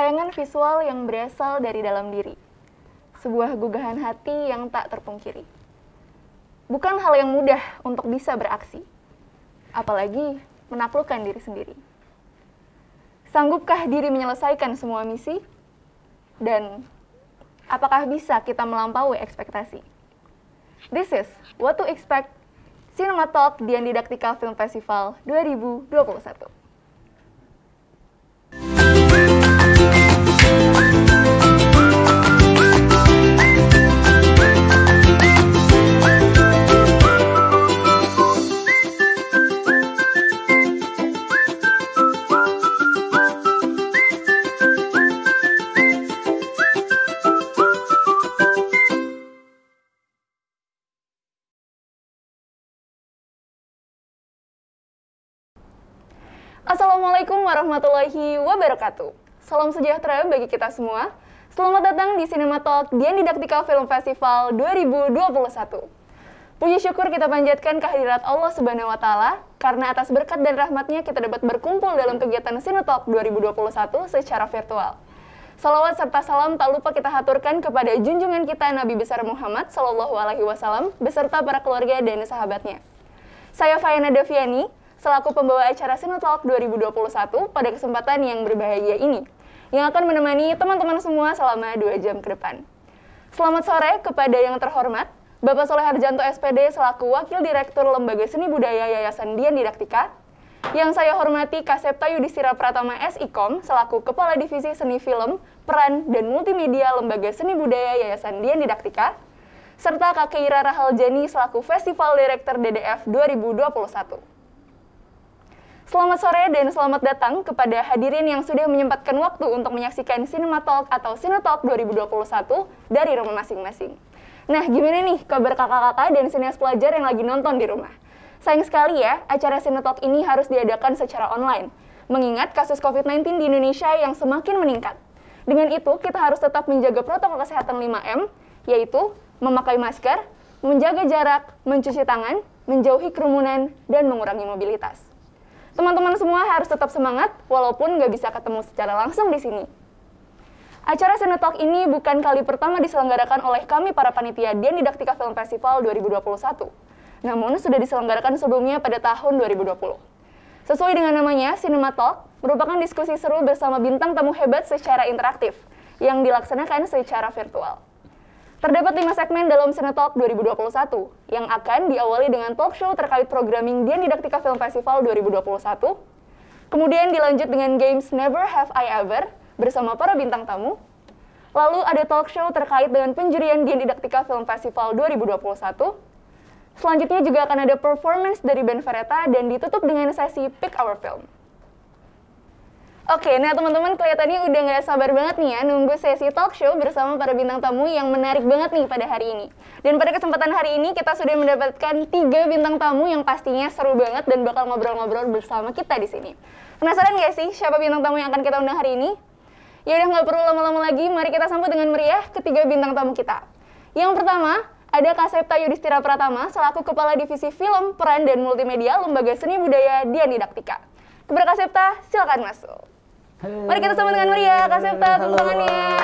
tayangan visual yang berasal dari dalam diri, sebuah gugahan hati yang tak terpungkiri. Bukan hal yang mudah untuk bisa beraksi, apalagi menaklukkan diri sendiri. Sanggupkah diri menyelesaikan semua misi? Dan apakah bisa kita melampaui ekspektasi? This is What to Expect Cinema Talk Dian Didaktika Film Festival 2021. Assalamualaikum warahmatullahi wabarakatuh. Salam sejahtera bagi kita semua. Selamat datang di Cinema Talk Dian Didaktika Film Festival 2021. Puji syukur kita panjatkan kehadirat Allah Subhanahu wa Ta'ala, karena atas berkat dan rahmatnya kita dapat berkumpul dalam kegiatan Cinema Talk 2021 secara virtual. Salawat serta salam tak lupa kita haturkan kepada junjungan kita Nabi besar Muhammad SAW beserta para keluarga dan sahabatnya. Saya Fayana Daviani, selaku pembawa acara Cinema Talk 2021 pada kesempatan yang berbahagia ini, yang akan menemani teman-teman semua selama 2 jam ke depan. Selamat sore kepada yang terhormat, Bapak Soleh Harjanto SPD selaku Wakil Direktur Lembaga Seni Budaya Yayasan Dian Didaktika, yang saya hormati Kasepta Yudhistira Pratama SIKOM selaku Kepala Divisi Seni Film, Peran, dan Multimedia Lembaga Seni Budaya Yayasan Dian Didaktika, serta Kak Keira Rahaljani selaku Festival Director DDF 2021. Selamat sore dan selamat datang kepada hadirin yang sudah menyempatkan waktu untuk menyaksikan Cinema Talk atau Cine Talk 2021 dari rumah masing-masing. Nah, gimana nih kabar kakak-kakak dan sinias pelajar yang lagi nonton di rumah? Sayang sekali ya, acara Cine Talk ini harus diadakan secara online, mengingat kasus COVID-19 di Indonesia yang semakin meningkat. Dengan itu, kita harus tetap menjaga protokol kesehatan 5M, yaitu memakai masker, menjaga jarak, mencuci tangan, menjauhi kerumunan, dan mengurangi mobilitas. Teman-teman semua harus tetap semangat, walaupun nggak bisa ketemu secara langsung di sini. Acara Cine Talk ini bukan kali pertama diselenggarakan oleh kami para panitia Dian Didaktika Film Festival 2021. Namun, sudah diselenggarakan sebelumnya pada tahun 2020. Sesuai dengan namanya, Cinema Talk merupakan diskusi seru bersama bintang tamu hebat secara interaktif, yang dilaksanakan secara virtual. Terdapat 5 segmen dalam Cine Talk 2021, yang akan diawali dengan talk show terkait programming Dian Didaktika Film Festival 2021, kemudian dilanjut dengan games Never Have I Ever bersama para bintang tamu, lalu ada talk show terkait dengan penjurian Dian Didaktika Film Festival 2021, selanjutnya juga akan ada performance dari band Vereta dan ditutup dengan sesi Pick Our Film. Oke, nah teman-teman kelihatannya udah nggak sabar banget nih ya nunggu sesi talk show bersama para bintang tamu yang menarik banget nih pada hari ini. Dan pada kesempatan hari ini kita sudah mendapatkan 3 bintang tamu yang pastinya seru banget dan bakal ngobrol-ngobrol bersama kita di sini. Penasaran nggak sih siapa bintang tamu yang akan kita undang hari ini? Ya udah nggak perlu lama-lama lagi, mari kita sambut dengan meriah ketiga bintang tamu kita. Yang pertama, ada Kasepta Yudhistira Pratama selaku Kepala Divisi Film, Peran, dan Multimedia Lembaga Seni Budaya Dian Didaktika. Kepada Kasepta, silakan masuk. Mari kita sambut dengan meriah, Kasepta, tepuk tangannya.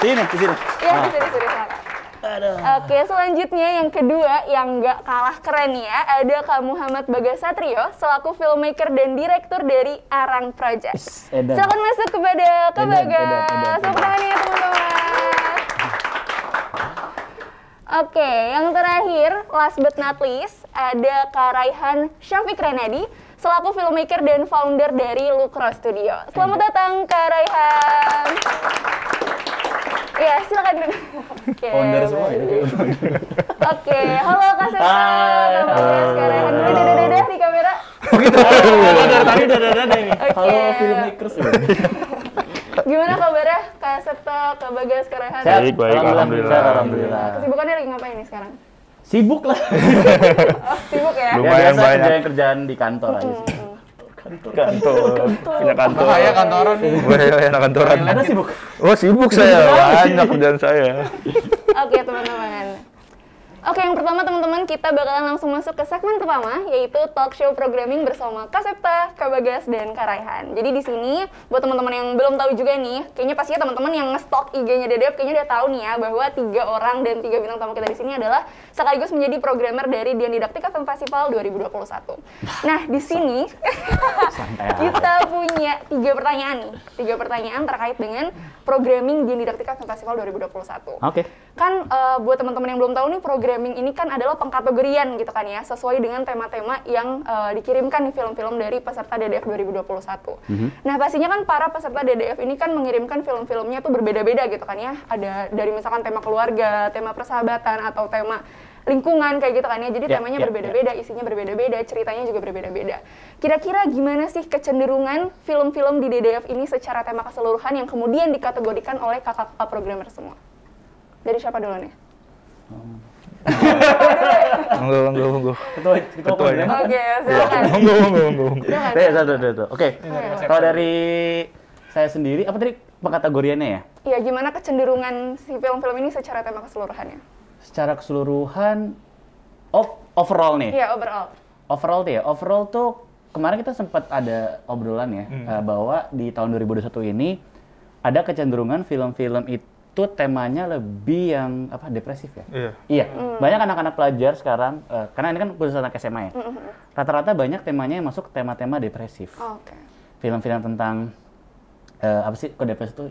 Sini, di sini. Ya, di sini, silakan. Oke, selanjutnya yang kedua, yang nggak kalah keren ya, ada Kak Muhammad Bagasatrio selaku filmmaker dan direktur dari Arang Project. Silakan masuk kepada Kak Bagas. Tepuk tangannya, teman-teman. Oke, yang terakhir, last but not least, ada Kak Raihan Syafiq Renadi selaku filmmaker dan founder dari Lukro Studio. Selamat datang Kak Raihan. Ya, silakan. Founder semua ya. Oke, halo Kak Septa. Kak Raihan. Dadah di kamera. Oh gitu. Dari tadi dadah ini. Halo filmmakers. Gimana kabarnya Kak Septa, Kak Bagas, Kak Raihan? Baik, alhamdulillah. Kesibukannya lagi ngapain nih sekarang? Sibuk lah. Oh, sibuk ya? Lumayan banyak kerjaan di kantor aja sih. Kantor. Punya kantor. Saya kantoran nih. Wah, anak kantoran. Anda sibuk? Oh, sibuk saya. Banyak kerjaan saya. Oke, teman-teman. Oke, yang pertama teman-teman, kita bakalan langsung masuk ke segmen pertama, yaitu talk show programming bersama Kak Septa, Kak Bagas, dan Kak Raihan. Jadi di sini, buat teman-teman yang belum tahu juga nih, kayaknya pastinya teman-teman yang nge-stalk IG-nya Dedep kayaknya udah tahu nih ya, bahwa 3 orang dan 3 bintang tamu kita di sini adalah sekaligus menjadi programmer dari Dian Didaktika Film Festival 2021. Nah, di sini kita punya 3 pertanyaan nih, 3 pertanyaan terkait dengan programming Dian Didaktika Film Festival 2021. Oke. Kan buat teman-teman yang belum tahu nih, programming ini kan adalah pengkategorian gitu kan ya, sesuai dengan tema-tema yang dikirimkan nih film-film dari peserta DDF 2021. Nah, pastinya kan para peserta DDF ini kan mengirimkan film-filmnya tuh berbeda-beda gitu kan ya. Ada dari misalkan tema keluarga, tema persahabatan, atau tema lingkungan kayak gitu kan ya. Jadi temanya berbeda-beda, isinya berbeda-beda, ceritanya juga berbeda-beda. Kira-kira gimana sih kecenderungan film-film di DDF ini secara tema keseluruhan yang kemudian dikategorikan oleh kakak-kakak programmer semua? Dari siapa dulu nih? Monggo. Ketua ya? Oke, silakan. Monggo. Satu. Oke. Kalau dari saya sendiri, apa tadi pengkategoriannya ya? Iya, gimana kecenderungan si film-film ini secara tema keseluruhannya? Secara keseluruhan, overall nih. Iya, overall. Overall tuh kemarin kita sempat ada obrolan ya, bahwa di tahun 2021 ini ada kecenderungan film-film itu temanya lebih yang depresif ya. Iya. Banyak anak-anak pelajar sekarang, karena ini kan khusus anak SMA ya. Rata-rata banyak temanya yang masuk tema-tema depresif. Oke. Film-film tentang apa sih kok depresi tuh?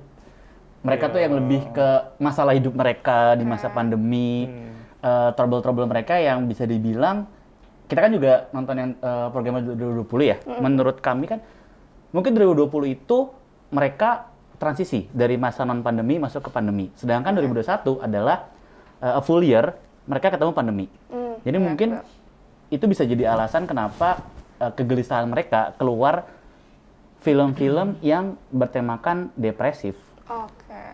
Mereka tuh yang lebih ke masalah hidup mereka di masa pandemi, trouble-trouble mereka yang bisa dibilang, kita kan juga nonton yang program 2020 ya. Menurut kami kan, mungkin 2020 itu mereka transisi dari masa non-pandemi masuk ke pandemi. Sedangkan 2021 adalah a full year, mereka ketemu pandemi. Jadi mungkin itu bisa jadi alasan kenapa kegelisahan mereka keluar film-film yang bertemakan depresif.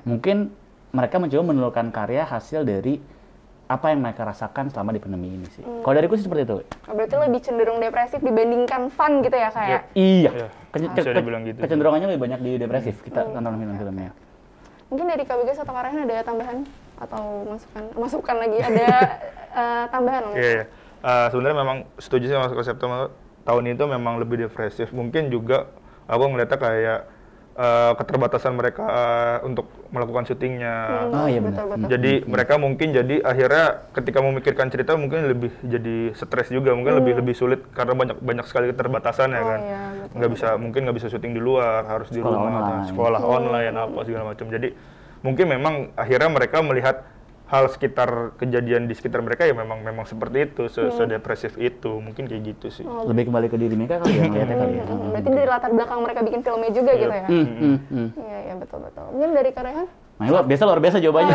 Mungkin mereka mencoba menelurkan karya hasil dari apa yang mereka rasakan selama di pandemi ini sih. Kalau dariku sih seperti itu. Berarti lebih cenderung depresif dibandingkan fun gitu ya kayak? Iya. Bisa dibilang gitu. Kecenderungannya lebih banyak di depresif kita nonton film-filmnya. Mungkin dari Kak Bagas atau Kak Raihan ada tambahan atau masukan lagi ada tambahan? Iya. Sebenarnya memang setuju sih sama konsep tahun itu memang lebih depresif. Mungkin juga aku ngeliatnya kayak keterbatasan mereka untuk melakukan syutingnya. Iya benar. Jadi mereka mungkin jadi akhirnya ketika memikirkan cerita mungkin lebih jadi stres juga, mungkin lebih sulit karena banyak sekali keterbatasan ya kan. Mungkin nggak bisa syuting di luar, harus di rumah, sekolah online apa segala macam. Jadi mungkin memang akhirnya mereka melihat hal sekitar kejadian di sekitar mereka ya memang seperti itu, sedepresif itu, mungkin kayak gitu sih. Lebih kembali ke diri mereka kali ya, kali ya. Berarti dari latar belakang mereka bikin filmnya juga gitu ya? Iya, betul. Mungkin dari Kak Raihan? Nah, luar biasa jawabannya.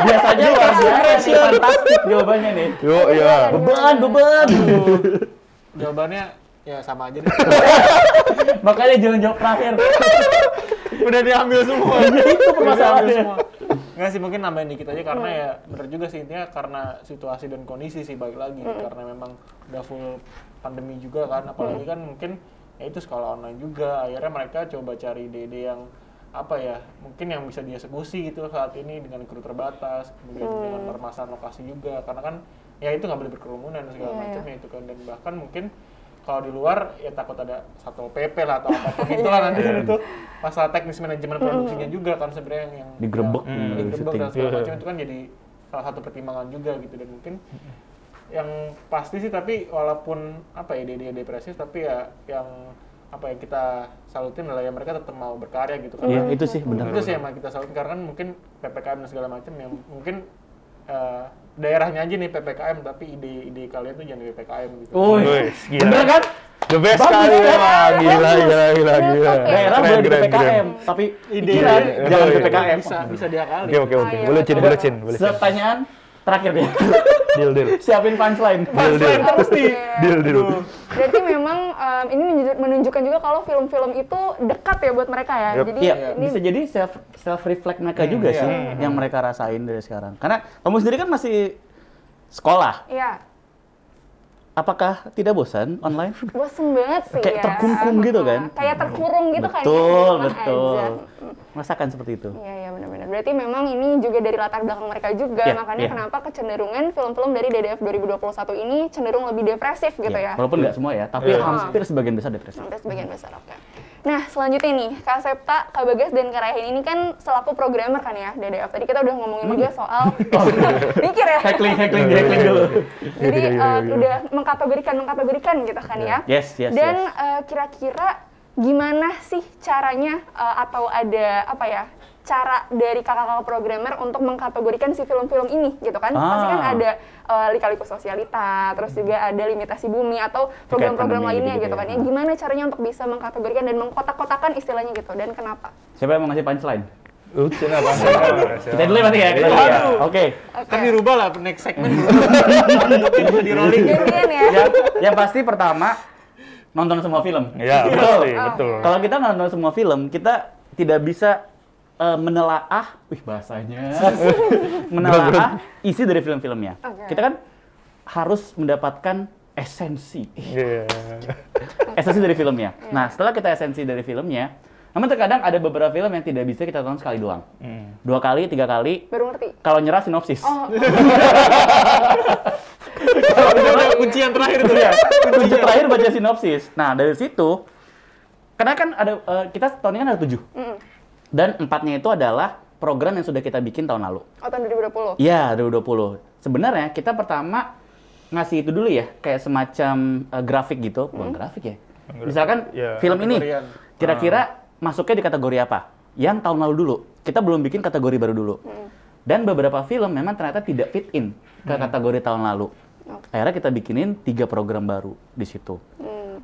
Biasanya luar biasa, fantastik jawabannya nih. Iya. Beban. Jawabannya ya sama aja deh. Makanya jangan jawab terakhir. Udah diambil semua. Itu permasalahannya. Nggak sih, mungkin nambahin dikit aja karena ya bener juga sih, intinya karena situasi dan kondisi sih balik lagi. Karena memang udah full pandemi juga kan, apalagi kan mungkin ya itu sekolah online juga. Akhirnya mereka coba cari ide-ide yang apa ya, mungkin yang bisa dieksekusi gitu saat ini dengan kru terbatas, kemudian dengan permasalahan lokasi juga. Karena kan ya itu nggak boleh berkerumunan dan segala macamnya itu kan. Dan bahkan mungkin kalau di luar ya takut ada Satpol PP lah atau apapun itulah nanti itu masalah teknis manajemen produksinya juga kan sebenarnya yang digerebek dan segala macam itu kan jadi salah satu pertimbangan juga gitu. Dan mungkin yang pasti sih, tapi walaupun apa ya ide-ide depresif, tapi ya yang apa ya kita salutin adalah ya mereka tetap mau berkarya gitu kan. Iya, itu sih benar. Itu sih yang kita salutin karena kan mungkin PPKM dan segala macam yang mungkin daerahnya aja nih PPKM, tapi ide kalian tuh jangan PPKM gitu. Gila. Bener kan? The best kali memang. Gila. Daerah boleh di PPKM, tapi ide jangan PPKM. Bisa diakali. Oke. Boleh Cin. Pertanyaan terakhir deh. Deal. Siapin punchline. Deal. Berarti memang ini menunjukkan juga kalau film-film itu dekat ya buat mereka ya. Jadi ini bisa jadi self reflect mereka juga sih yang mereka rasain dari sekarang. Karena kamu sendiri kan masih sekolah. Iya. apakah tidak bosan online? Bosen banget sih Kayak ya. terkungkung gitu kan? Kayak terkurung gitu kan ya. Betul, di rumah betul. aja. Merasakan seperti itu. Iya, iya benar-benar. Berarti memang ini juga dari latar belakang mereka juga, Iya, makanya iya. kenapa kecenderungan film-film dari DDF 2021 ini cenderung lebih depresif gitu ya. Walaupun nggak semua ya, tapi hampir sebagian besar depresi. Sampai sebagian besar, oke. Nah, selanjutnya nih, Kak Septa, Kak Bagas, dan Kak Rayhan ini kan selaku programmer kan ya, DDF. Tadi kita udah ngomongin juga soal... Mikir ya? Hackling dulu. Jadi udah mengkategorikan gitu kan ya. Yes. Dan kira-kira gimana sih caranya atau ada apa ya? Cara dari kakak-kakak programmer untuk mengkategorikan si film-film ini gitu kan. Pasti kan ada Lika-Liku Sosialita, terus juga ada Limitasi Bumi atau program-program lainnya gitu kan ya. Gimana caranya untuk bisa mengkategorikan dan mengkotak-kotakan istilahnya gitu dan kenapa? Siapa yang mau ngasih punchline? Kenapa? Kita dulu berarti ya. Kita dulu ya. Oke. Kan dirubah lah next segmen. Bisa di rolling. Gantian ya. Yang pasti pertama nonton semua film. Ya, pasti, betul. Kalau kita nggak nonton semua film, kita tidak bisa menelaah, bahasanya, menelaah isi dari film-filmnya. Oke. Kita kan harus mendapatkan esensi, Iya. esensi dari filmnya. Nah, setelah kita esensi dari filmnya, namun terkadang ada beberapa film yang tidak bisa kita tonton sekali doang. 2 kali, 3 kali, Baru ngerti. kalau nyerah sinopsis. Oh, Itu udah kunci yang terakhir tuh ya. Kunci terakhir baca sinopsis. Nah, dari situ, karena kan ada, kita tahun ini kan ada 7. Dan 4-nya itu adalah program yang sudah kita bikin tahun lalu. tahun 2020. Iya, 2020. Sebenarnya kita pertama ngasih itu dulu ya, kayak semacam grafik gitu. Bukan grafik ya. Misalkan Ya, film ini kategorian. kira-kira masuknya di kategori apa? Yang tahun lalu dulu. Kita belum bikin kategori baru dulu. Dan beberapa film memang ternyata tidak fit in ke kategori tahun lalu. Akhirnya kita bikinin 3 program baru di situ.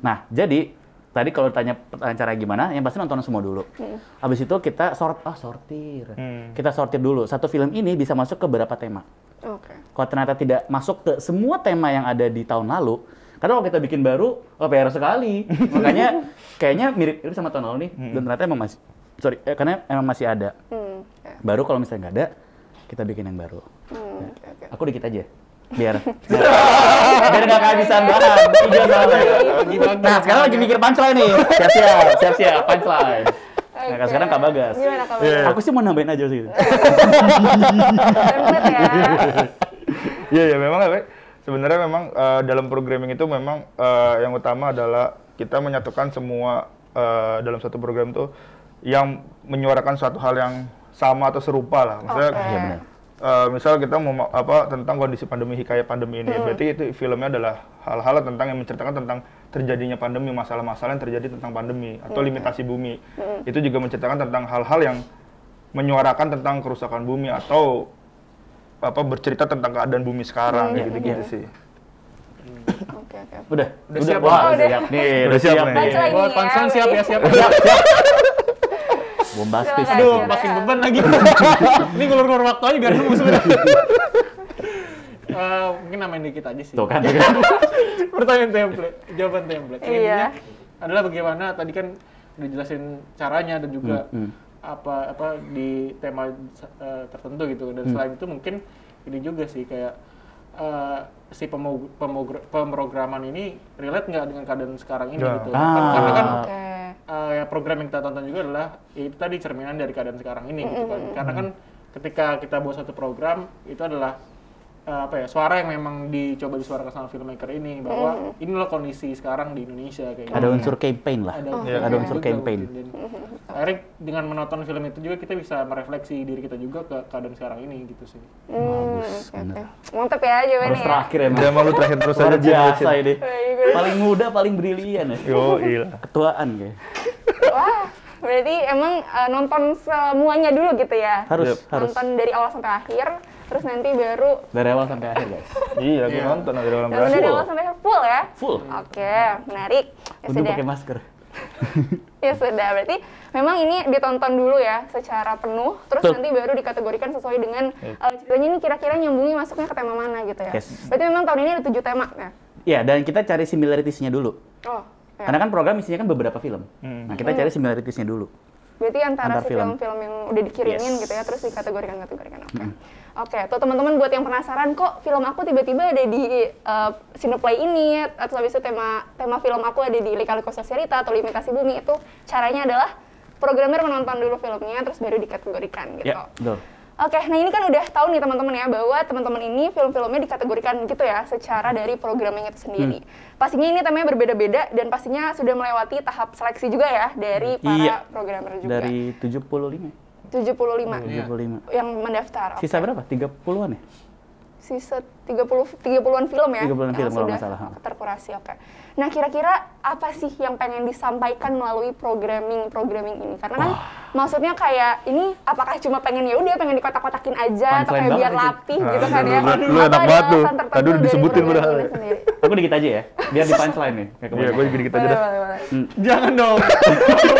Nah, jadi tadi kalau tanya pertanyaan cara gimana, yang pasti nonton semua dulu. Habis itu kita sortir. Kita sortir dulu. Satu film ini bisa masuk ke berapa tema. Oke. Kalau ternyata tidak masuk ke semua tema yang ada di tahun lalu, karena kalau kita bikin baru, PR sekali. Makanya kayaknya mirip sama tahun lalu nih. Dan ternyata emang masih, karena emang masih ada. Baru kalau misalnya nggak ada, kita bikin yang baru. Oke. Aku dikit aja. Biar nggak kehabisan bahan. Nah, sekarang lagi mikir punchline nih. Siap-siap punchline. Nah, sekarang Kak Bagas. Gimana Kak Bagas? Aku sih mau nambahin aja sih. Bener ya. Iya, memang ya, sebenarnya memang dalam programming itu memang yang utama adalah kita menyatukan semua dalam satu program tuh yang menyuarakan suatu hal yang sama atau serupa lah. Maksudnya, Iya benar. misal kita mau tentang kondisi pandemi, hikayat pandemi ini, berarti itu filmnya adalah hal-hal tentang yang menceritakan tentang terjadinya pandemi, masalah-masalah yang terjadi tentang pandemi atau limitasi bumi. Itu juga menceritakan tentang hal-hal yang menyuarakan tentang kerusakan bumi atau bercerita tentang keadaan bumi sekarang, gitu-gitu sih. Oke. Udah siap, Wah, udah. siap nih. Udah siap nih. Punchline Buat nih punchline siap ya, siap. Bombastis. Silakan. Aduh, makin beban lagi. Ini ngulur-ngulur waktu aja biar nemu sebenarnya. Mungkin namain dikit aja sih. Tuh kan. Pertanyaan template, jawaban template. Iya. Intinya adalah bagaimana tadi kan udah jelasin caranya dan juga apa di tema tertentu gitu. Dan selain itu mungkin ini juga sih kayak si pemrograman ini relate nggak dengan keadaan sekarang ini gitu. Karena kan ya program yang kita tonton juga adalah ya itu tadi cerminan dari keadaan sekarang ini gitu kan. Karena kan ketika kita buat satu program itu adalah suara yang memang dicoba disuarakan sama filmmaker ini bahwa inilah kondisi sekarang di Indonesia kayak Ada unsur campaign lah. Ada unsur juga campaign. mungkin. Dan akhirnya dengan menonton film itu juga kita bisa merefleksi diri kita juga ke keadaan sekarang ini gitu sih. Bagus, bener. Mantep ya jawabannya Harus ya. terakhir emang. Dia malu terakhir terus Luar aja. biasa ini. Paling muda, paling brilian ya. Yo, iya. Ketuaan kayak. Wah, berarti emang nonton semuanya dulu gitu ya? Harus. Nonton dari awal sampai akhir, terus nanti baru Dari awal sampai akhir, guys. Iya, aku nonton dari dalam nonton dari awal sampai akhir full ya? Full. Oke, menarik. Ya Untuk sudah. pakai masker. Ya sudah, berarti memang ini ditonton dulu ya secara penuh, terus Betul. nanti baru dikategorikan sesuai dengan ceritanya ini kira-kira nyambungnya masuknya ke tema mana gitu ya. Yes. Berarti memang tahun ini ada 7 tema ya? Iya, dan kita cari similarities-nya dulu. Oh, ya. Karena kan program isinya kan beberapa film. Nah, kita cari similarities-nya dulu. Berarti antara Antar si film. film-film yang udah dikirimin Yes. gitu ya, terus dikategorikan. Oke, tuh teman-teman buat yang penasaran kok film aku tiba-tiba ada di Cineplay ini, atau habis itu tema film aku ada di Lika-Liku Sosialita atau Limitasi Bumi, itu caranya adalah programmer menonton dulu filmnya, terus baru dikategorikan gitu. Ya, betul. Oke, nah ini kan udah tahu nih teman-teman ya, bahwa teman-teman ini film-filmnya dikategorikan gitu ya, secara dari programming itu sendiri. Pastinya ini temanya berbeda-beda, dan pastinya sudah melewati tahap seleksi juga ya, dari para Iya. programmer juga. Dari 75. 75 yang mendaftar. Sisa berapa? 30-an ya? Sisa 30-an film ya 30-an film yang kalau sudah nggak salah. terkurasi. Oke. Nah, kira-kira apa sih yang pengen disampaikan melalui programming ini? Karena kan maksudnya kayak ini apakah cuma pengen pengen dikotak-kotakin aja atau Punchline kayak biar banget rapih gitu kan ya? Lu Atau enak ada banget tuh. alasan tertentu Tadi udah dari disebutin programming padahal. ini sendiri? Aku dikit aja ya, biar di punchline nih. Kayak Iya, kemarin. gue dikit aja dah. Boleh. Jangan dong.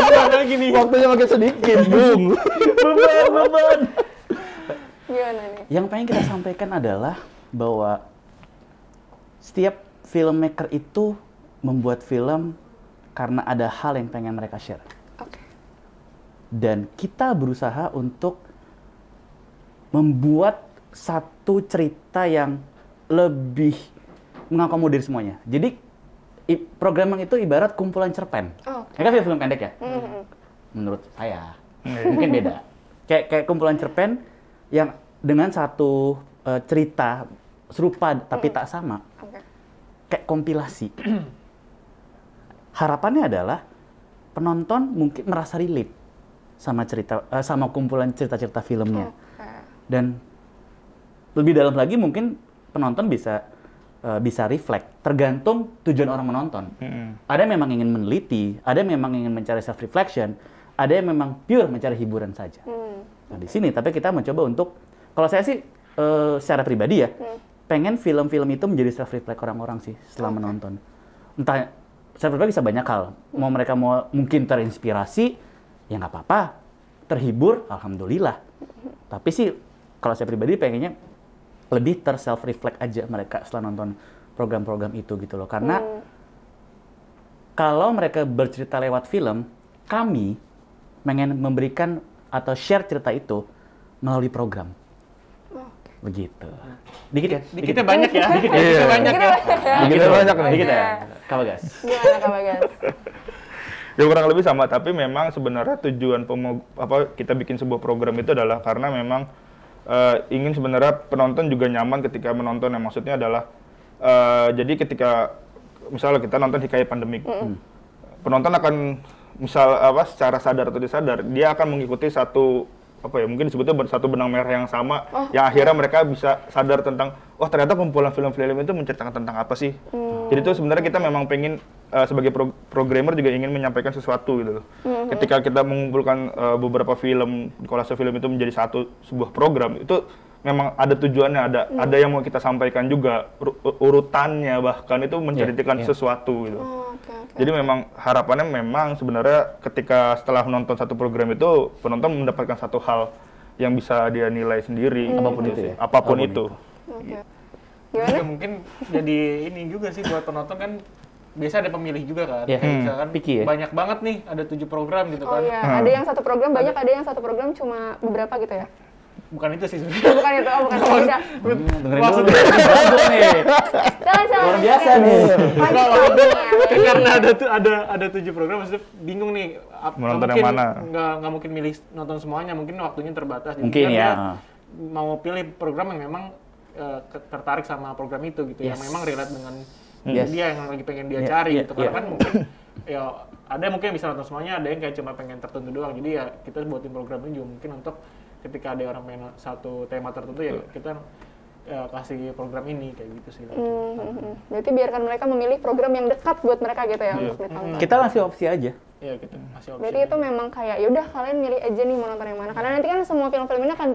Jangan gini. Waktunya makin sedikit, Bung. Beban. Gimana nih? Yang pengen kita sampaikan adalah bahwa setiap filmmaker itu membuat film karena ada hal yang pengen mereka share. Oke. Dan kita berusaha untuk membuat satu cerita yang lebih mengakomodir semuanya. Jadi programming itu ibarat kumpulan cerpen. Oh, Ya kan film pendek ya? Menurut saya. Mungkin beda. Kayak kumpulan cerpen yang dengan satu cerita serupa tapi tak sama. Oke. Kayak kompilasi. Harapannya adalah penonton mungkin merasa relate sama cerita sama kumpulan cerita-cerita filmnya. Oke. Dan lebih dalam lagi mungkin penonton bisa reflect tergantung tujuan orang menonton. Ada yang memang ingin meneliti, ada yang memang ingin mencari self reflection, ada yang memang pure mencari hiburan saja. Nah, di sini tapi kita mencoba untuk, kalau saya sih secara pribadi ya, pengen film-film itu menjadi self reflect orang-orang sih setelah menonton. Entah self reflect bisa banyak hal. Mau mereka mungkin terinspirasi, ya nggak apa-apa. Terhibur, alhamdulillah. Tapi sih kalau saya pribadi pengennya lebih self reflect aja mereka setelah nonton program-program itu gitu loh. Karena kalau mereka bercerita lewat film, kami pengen memberikan atau share cerita itu melalui program. Begitu. Dikit ya? Dikitnya banyak ya. Iya. Dikitnya banyak ya. Dikitnya banyak nih. Dikit ya? Kabagas. Gimana Kak Bagas? Ya kurang lebih sama, tapi memang sebenarnya tujuan kita bikin sebuah program itu adalah karena memang ingin sebenarnya penonton juga nyaman ketika menonton. Yang maksudnya adalah jadi ketika misalnya kita nonton hikayat pandemik, penonton akan secara sadar atau tidak sadar dia akan mengikuti mungkin disebutnya satu benang merah yang sama, yang akhirnya mereka bisa sadar tentang ternyata kumpulan film-film itu menceritakan tentang apa sih. Jadi itu sebenarnya kita memang pengen sebagai programmer juga ingin menyampaikan sesuatu gitu loh. Ketika kita mengumpulkan beberapa film, kolase film itu menjadi sebuah program, itu memang ada tujuannya, ada yang mau kita sampaikan juga, urutannya bahkan itu menceritakan sesuatu gitu. Jadi memang harapannya memang sebenarnya ketika setelah menonton satu program itu penonton mendapatkan satu hal yang bisa dia nilai sendiri, Apapun gitu itu sih. ya? Apapun itu. Oke. Juga Gimana? mungkin jadi ini juga sih buat penonton kan, biasa ada pemilih juga kan. Iya. Kayak misalkan Picky ya? banyak banget nih, ada 7 program gitu Oh kan. iya, ada yang satu program banyak, ada yang satu program cuma beberapa gitu ya? Bukan itu sih sebenarnya. Bukan itu, bukan beda. Dengerin Maksud- dulu. Jago nih. Jangan. Luar biasa nih. Karena ada 7 program, maksudnya bingung nih. Menonton yang mana? Nggak mungkin milih nonton semuanya, mungkin waktunya terbatas. Jadi Mungkin kan ya. dia mau pilih program yang memang tertarik sama program itu gitu, yang Yes. memang relate dengan Yes. dia yang lagi pengen dia Yeah, cari yeah, gitu. Karena yeah. kan mungkin ya ada yang mungkin bisa nonton semuanya, ada yang kayak cuma pengen tertentu doang. Jadi ya kita buatin program ini juga mungkin untuk ketika ada orang pengen satu tema tertentu ya kita kasih program ini kayak gitu sih. Berarti biarkan mereka memilih program yang dekat buat mereka gitu ya untuk ditonton. Kita ngasih opsi aja. Iya gitu, masih opsi. Berarti itu memang kayak yaudah kalian milih aja nih mau nonton yang mana. Karena nanti kan semua film-film ini akan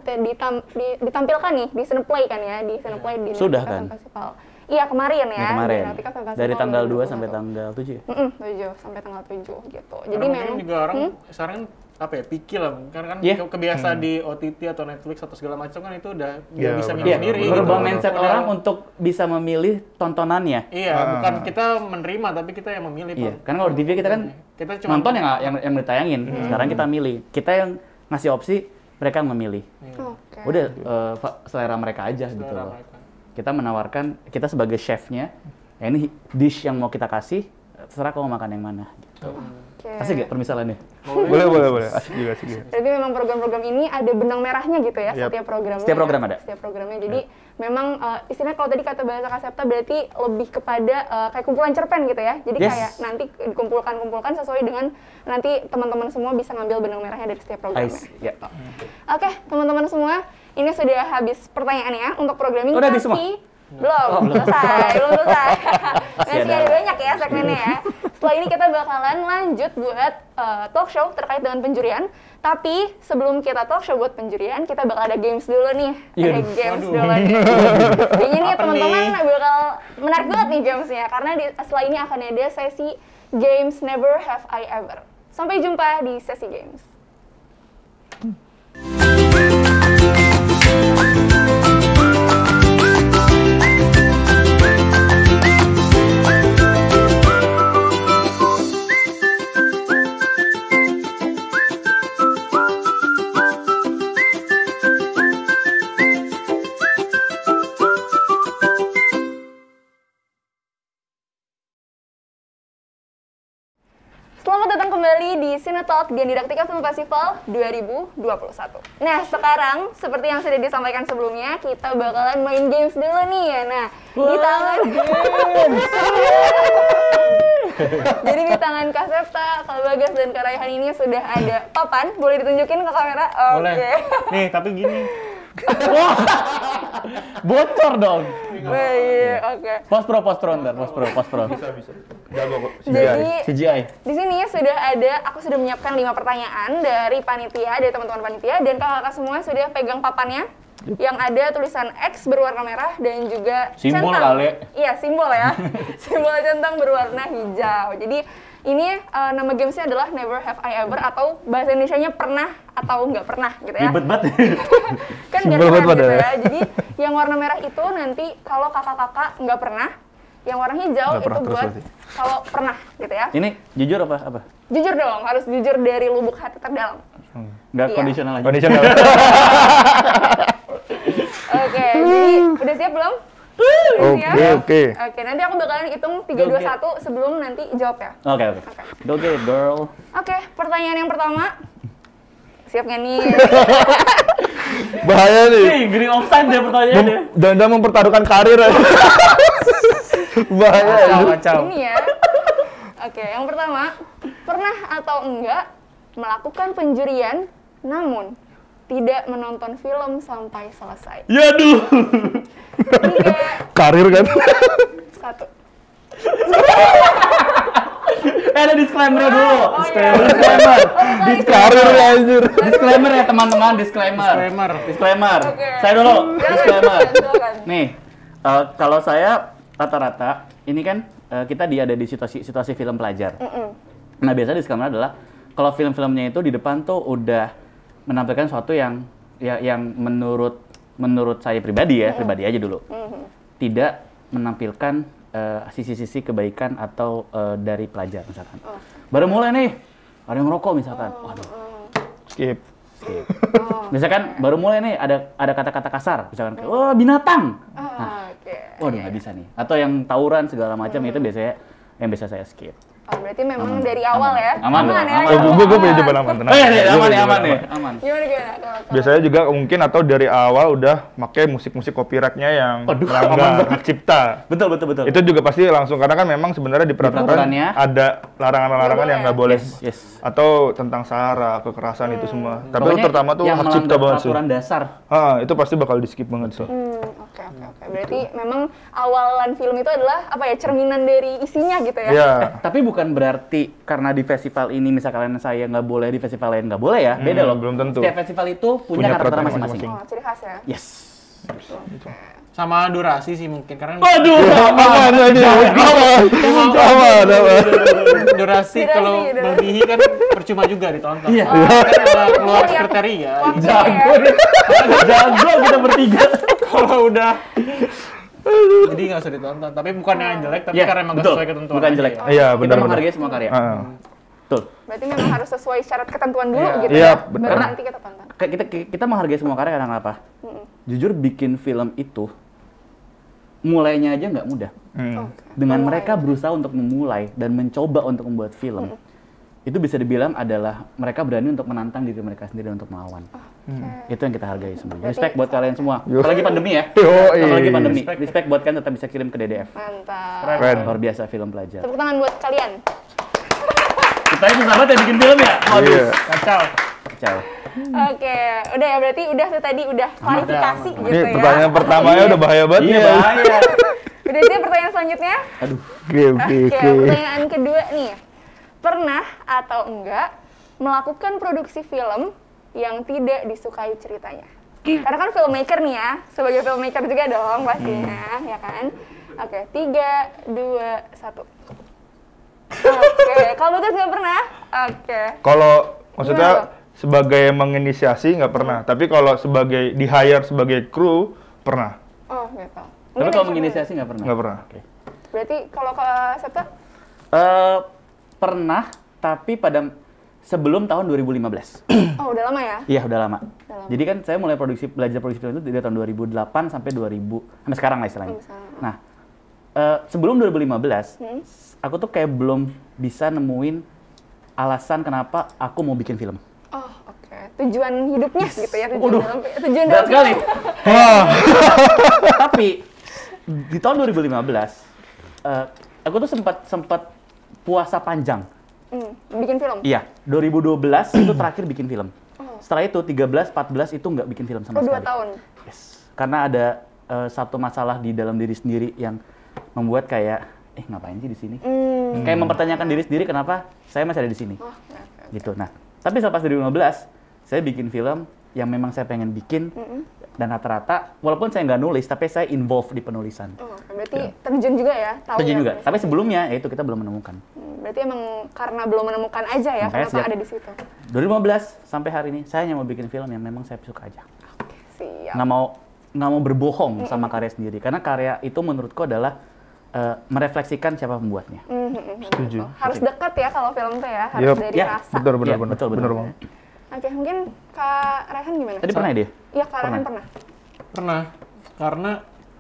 ditampilkan nih di Cineplay kan ya, di Cineplay di Sudah Nartika kan? Film Festival. Iya kemarin ya. Kemarin. Di Nartika Film Dari Festival tanggal 2 2021. sampai tanggal 7 ya? 7 sampai tanggal 7 gitu. Jadi Karena memang mungkin juga orang sekarang apa ya, picky lah karena kan Yeah. kebiasa di OTT atau Netflix atau segala macam kan itu udah Yeah, bisa benar. milih sendiri. Berubah gitu. mindset Udah- orang untuk bisa memilih tontonannya. Iya, bukan kita menerima tapi kita yang memilih. Iya, Pak. karena kalau di TV kita kan Kita cuma nonton yang ditayangin. Sekarang kita milih. Kita yang ngasih opsi, mereka yang memilih. Oke. Udah selera mereka aja gitu selera loh. mereka. Kita menawarkan, kita sebagai chefnya, ya ini dish yang mau kita kasih, terserah kau mau makan yang mana. Gitu. Oke. Asik gak permisalannya? Boleh. Asik juga. Berarti memang program-program ini ada benang merahnya gitu ya, Yap. setiap programnya. Setiap program ada. Setiap programnya. Jadi memang istilahnya kalau tadi kata bahasa Kasepta berarti lebih kepada kayak kumpulan cerpen gitu ya. Jadi Yes. kayak nanti dikumpulkan sesuai dengan nanti teman-teman semua bisa ngambil benang merahnya dari setiap programnya. Ya. Oke, teman-teman semua, ini sudah habis pertanyaannya untuk programming. Udah habis semua? Belum selesai. Masih ada. ada banyak ya segmennya ya. Setelah ini kita bakalan lanjut buat talk show terkait dengan penjurian. Tapi sebelum kita talk show buat penjurian, kita bakal ada games dulu nih. Ada Yaudah. games dulu nih. Kayaknya nih Apa teman-teman nih? bakal menarik banget nih gamesnya. Karena setelah ini akan ada sesi games Never Have I Ever. Sampai jumpa di sesi games. Selamat datang kembali di Cinetalk Dian Didaktika Film Festival 2021. Nah, sekarang seperti yang sudah disampaikan sebelumnya, kita bakalan main games dulu nih ya. Nah, di tangan Jadi di tangan Kak Septa, Kak Bagas, dan Kak Raihan ini sudah ada papan. Boleh ditunjukin ke kamera? Boleh. Oke. Nih, tapi gini. Bocor dong. Baik, oke. Post pro ntar, post pro. Bisa. Jago kok. Jadi CGI. di sini sudah ada, aku sudah menyiapkan 5 pertanyaan dari panitia, dari teman-teman panitia, dan kakak-kakak semua sudah pegang papannya yang ada tulisan X berwarna merah dan juga Simbol centang. kali. Iya, simbol ya. Simbol centang berwarna hijau. Jadi ini nama gamesnya adalah Never Have I Ever atau bahasa Indonesianya pernah atau nggak pernah gitu ya. Ribet banget. Kan Simbol biar keren banget gitu ya. ya. Jadi yang warna merah itu nanti kalau kakak-kakak nggak pernah, yang warna hijau Nggak itu pernah terus buat berarti. kalau pernah gitu ya. Ini jujur apa? Jujur dong, harus jujur dari lubuk hati terdalam. Nggak Iya. kondisional aja. Kondisional. Oke, jadi udah siap belum? Udah siap? Oke. Oke, nanti aku bakalan hitung 3, 2, 1 sebelum nanti jawab ya. Oke. Go get it, girl. Oke, pertanyaan yang pertama. Siap nggak nih? Bahaya nih. Nih, green offside deh pertanyaannya. Dan mempertaruhkan karir aja. Bahaya. Kacau. Ini ya. Oke, yang pertama. Pernah atau enggak melakukan penjurian namun tidak menonton film sampai selesai? Yaduh. 3, Karir kan. 1. Ada disclaimer dulu. iya. Karir ya anjir. Disclaimer ya teman-teman, disclaimer. Oke. Saya dulu, disclaimer. Silakan. Nih, kalau saya rata-rata ini kan kita ada di situasi film pelajar. Nah, biasanya disclaimer adalah kalau film-filmnya itu di depan tuh udah menampilkan sesuatu yang menurut saya pribadi ya, pribadi aja dulu. Tidak menampilkan sisi-sisi kebaikan atau dari pelajar misalkan. Baru mulai nih, ada yang ngerokok misalkan. Waduh. Skip. Misalkan baru mulai nih ada kata-kata kasar, misalkan kayak, "Oh, binatang." Oke. Waduh, nggak bisa nih. Atau yang tawuran segala macam itu biasanya yang biasa saya skip. Oh, berarti memang dari awal ya? Aman dong, ya? aman. Gue punya jawaban aman, tenang. Oh iya, Gua aman punya nih, jawaban aman nih, aman. Gimana? Kalau- Biasanya juga mungkin atau dari awal udah pakai musik-musik copyright-nya yang Waduh, aman melanggar banget. hak cipta. Betul. Itu juga pasti langsung karena kan memang sebenarnya di peraturan peraturannya ada larangan-larangan yang nggak boleh. Yes. Atau tentang sara, kekerasan itu semua. Tapi Pokoknya terutama tuh yang hak cipta melanggar banget sih. peraturan dasar. Itu pasti bakal di skip banget sih. Oke. Berarti memang awalan film itu adalah apa ya, cerminan dari isinya gitu ya? Iya. Tapi bukan berarti karena di festival ini misalkan saya nggak boleh, di festival lain nggak boleh ya. Beda loh. belum tentu. Setiap festival itu punya Punya karakter peraturan masing-masing. masing-masing. Oh, ciri khas ya? Yes. Sama durasi sih mungkin karena Waduh, Aman aja. Aman. durasi Durasi, kalau durasi. melebihi kan percuma juga ditonton. Iya. Kan udah keluar kriteria. Jago nih. Jago kita bertiga. Kalau udah jadi nggak usah ditonton. Tapi bukannya jelek, tapi Iya, karena emang nggak betul. sesuai ketentuan. Bukan aja jelek. ya. Iya, Kita benar. menghargai semua karya. Betul. Berarti memang harus sesuai syarat ketentuan dulu Iya. gitu Iya, ya. benar. Baru nanti kita tonton. Kita menghargai semua karya karena apa? Jujur bikin film itu mulainya aja nggak mudah. Dengan mereka berusaha untuk memulai dan mencoba untuk membuat film, itu bisa dibilang adalah mereka berani untuk menantang diri mereka sendiri untuk melawan. Itu yang kita hargai semuanya. Respect buat kalian semua. Apalagi pandemi ya. Apalagi pandemi. Respect buat kalian tetap bisa kirim ke DDF. Mantap. Keren. Luar biasa film pelajar. Tepuk tangan buat kalian. Kita itu sahabat yang bikin film ya. Waduh. Iya. Kacau. Kacau. Oke, udah ya berarti udah tuh tadi udah klarifikasi Ini gitu ya. pertanyaan pertamanya udah bahaya banget nih, Iya, Bang. bahaya. Udah sih pertanyaan selanjutnya. Aduh. Oke. Oke, pertanyaan kedua nih. Pernah atau enggak melakukan produksi film yang tidak disukai ceritanya? Karena kan filmmaker nih ya, sebagai filmmaker juga dong pastinya, ya kan? Oke, 3, 2, 1. Oke, kalau Bagas nggak pernah? Oke. Kalau maksudnya Gimana? sebagai menginisiasi nggak pernah, tapi kalau sebagai di hire sebagai kru pernah. Oh, gitu. Tapi Mungkin kalau yang menginisiasi nggak pernah? Nggak pernah. Oke. Berarti kalau ke Septa? Pernah, tapi pada sebelum tahun 2015. Oh, udah lama ya? Iya, udah lama. Udah lama. Jadi kan saya mulai belajar produksi film itu dari tahun 2008 sampai 2000, sampai sekarang lah istilahnya. Nah, sebelum 2015, aku tuh kayak belum bisa nemuin alasan kenapa aku mau bikin film. Oh, oke. Tujuan hidupnya gitu ya, Waduh, tujuan berat dalam sekali. Wah. Tapi di tahun 2015, aku tuh sempat puasa panjang. Bikin film? Iya, 2012 itu terakhir bikin film. Setelah itu 13, 14 itu nggak bikin film sama Oh, 2 sekali. tahun? Yes. Karena ada satu masalah di dalam diri sendiri yang membuat kayak, ngapain sih di sini? Kayak mempertanyakan diri sendiri kenapa saya masih ada di sini. Gitu. Nah, tapi selepas 2015, saya bikin film yang memang saya pengen bikin, dan rata-rata, walaupun saya nggak nulis, tapi saya involved di penulisan. Oh, berarti terjun juga ya? Tahu Terjun ya, juga. penulis. Tapi sebelumnya, ya itu kita belum menemukan. Berarti emang karena belum menemukan aja ya, Makanya kenapa sejak- ada di situ? 2015 sampai hari ini, saya hanya mau bikin film yang memang saya suka aja. Siap. Nggak mau berbohong sama karya sendiri, karena karya itu menurutku adalah merefleksikan siapa pembuatnya. Setuju. Harus dekat ya kalau film tuh ya, harus Yep. dari Ya, rasa. Betul, Iya, benar. betul. Benar, Bang. Oke, mungkin Kak Rehan gimana? Tadi pernah ya dia? Iya, Kak Rehan pernah. Pernah. Karena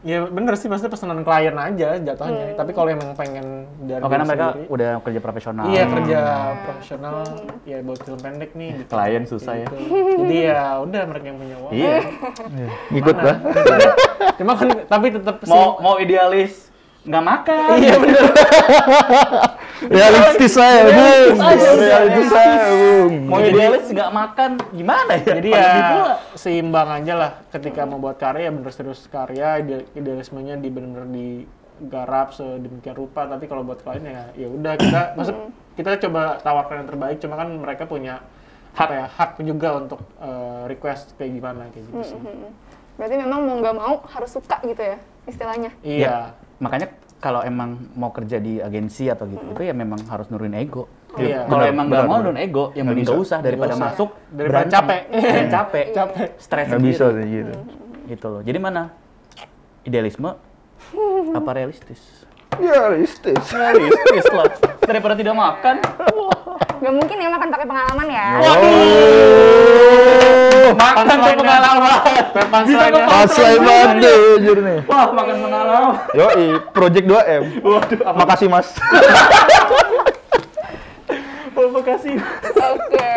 ya bener sih, maksudnya pesanan klien aja jatuhnya. Tapi kalau emang pengen dari Oh, karena diri mereka sendiri, udah kerja profesional. iya kerja profesional, ya buat film pendek nih. Gitu. Klien susah ya. Jadi ya udah mereka yang punya uang. Iya. Ngikut lah. Cuma kan tapi tetap Mau idealis nggak makan. Iya bener. Realistis saya, Bung. Aja udah. Realistis saya, Bung. Mau idealis nggak makan gimana ya? Jadi Pandemi ya pula. seimbang aja lah ketika mau buat karya, bener serius karya, idealismenya bener-bener digarap sedemikian rupa. Tapi kalau buat klien ya udah kita coba tawarkan yang terbaik. Cuma kan mereka punya hak juga untuk request kayak gimana kayak gitu sih. Berarti memang mau nggak mau harus suka gitu ya, istilahnya. Iya. Makanya kalau emang mau kerja di agensi atau gitu, itu ya memang harus nurunin ego. Iya. Kalau emang nggak mau benar. nurunin ego, yang mending nggak usah daripada usah. masuk Daripada berantem. capek. capek, Capek. stres Nggak bisa sih gitu. Gitu loh. Jadi mana? Idealisme apa realistis? Ya, realistis. Realistis lah. Daripada tidak makan. Nggak mungkin ya makan pakai pengalaman ya. Makan tuh pengalaman. Bisa ke Asli banget deh, jujur nih. Wah, makan pengalaman. Yoi, Project 2M. Waduh, Makasih, Mas. provokasi. Oke.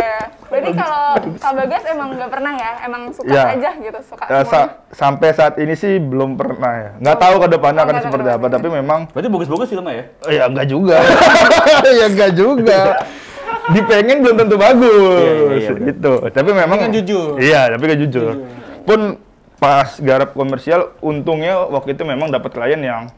Berarti kalau Kak Bagas emang nggak pernah ya, emang suka Ya. aja gitu, suka Ya, semuanya. sampai saat ini sih belum pernah ya. Nggak tahu ke depannya akan nggak tahu seperti ke apa, depannya. tapi memang Berarti bagus-bagus filmnya ya? ya enggak juga. Ya enggak juga. Dipengen belum tentu bagus Iya, benar. gitu. Tapi memang kan jujur. Iya, tapi kan jujur. Pun pas garap komersial, untungnya waktu itu memang dapat klien yang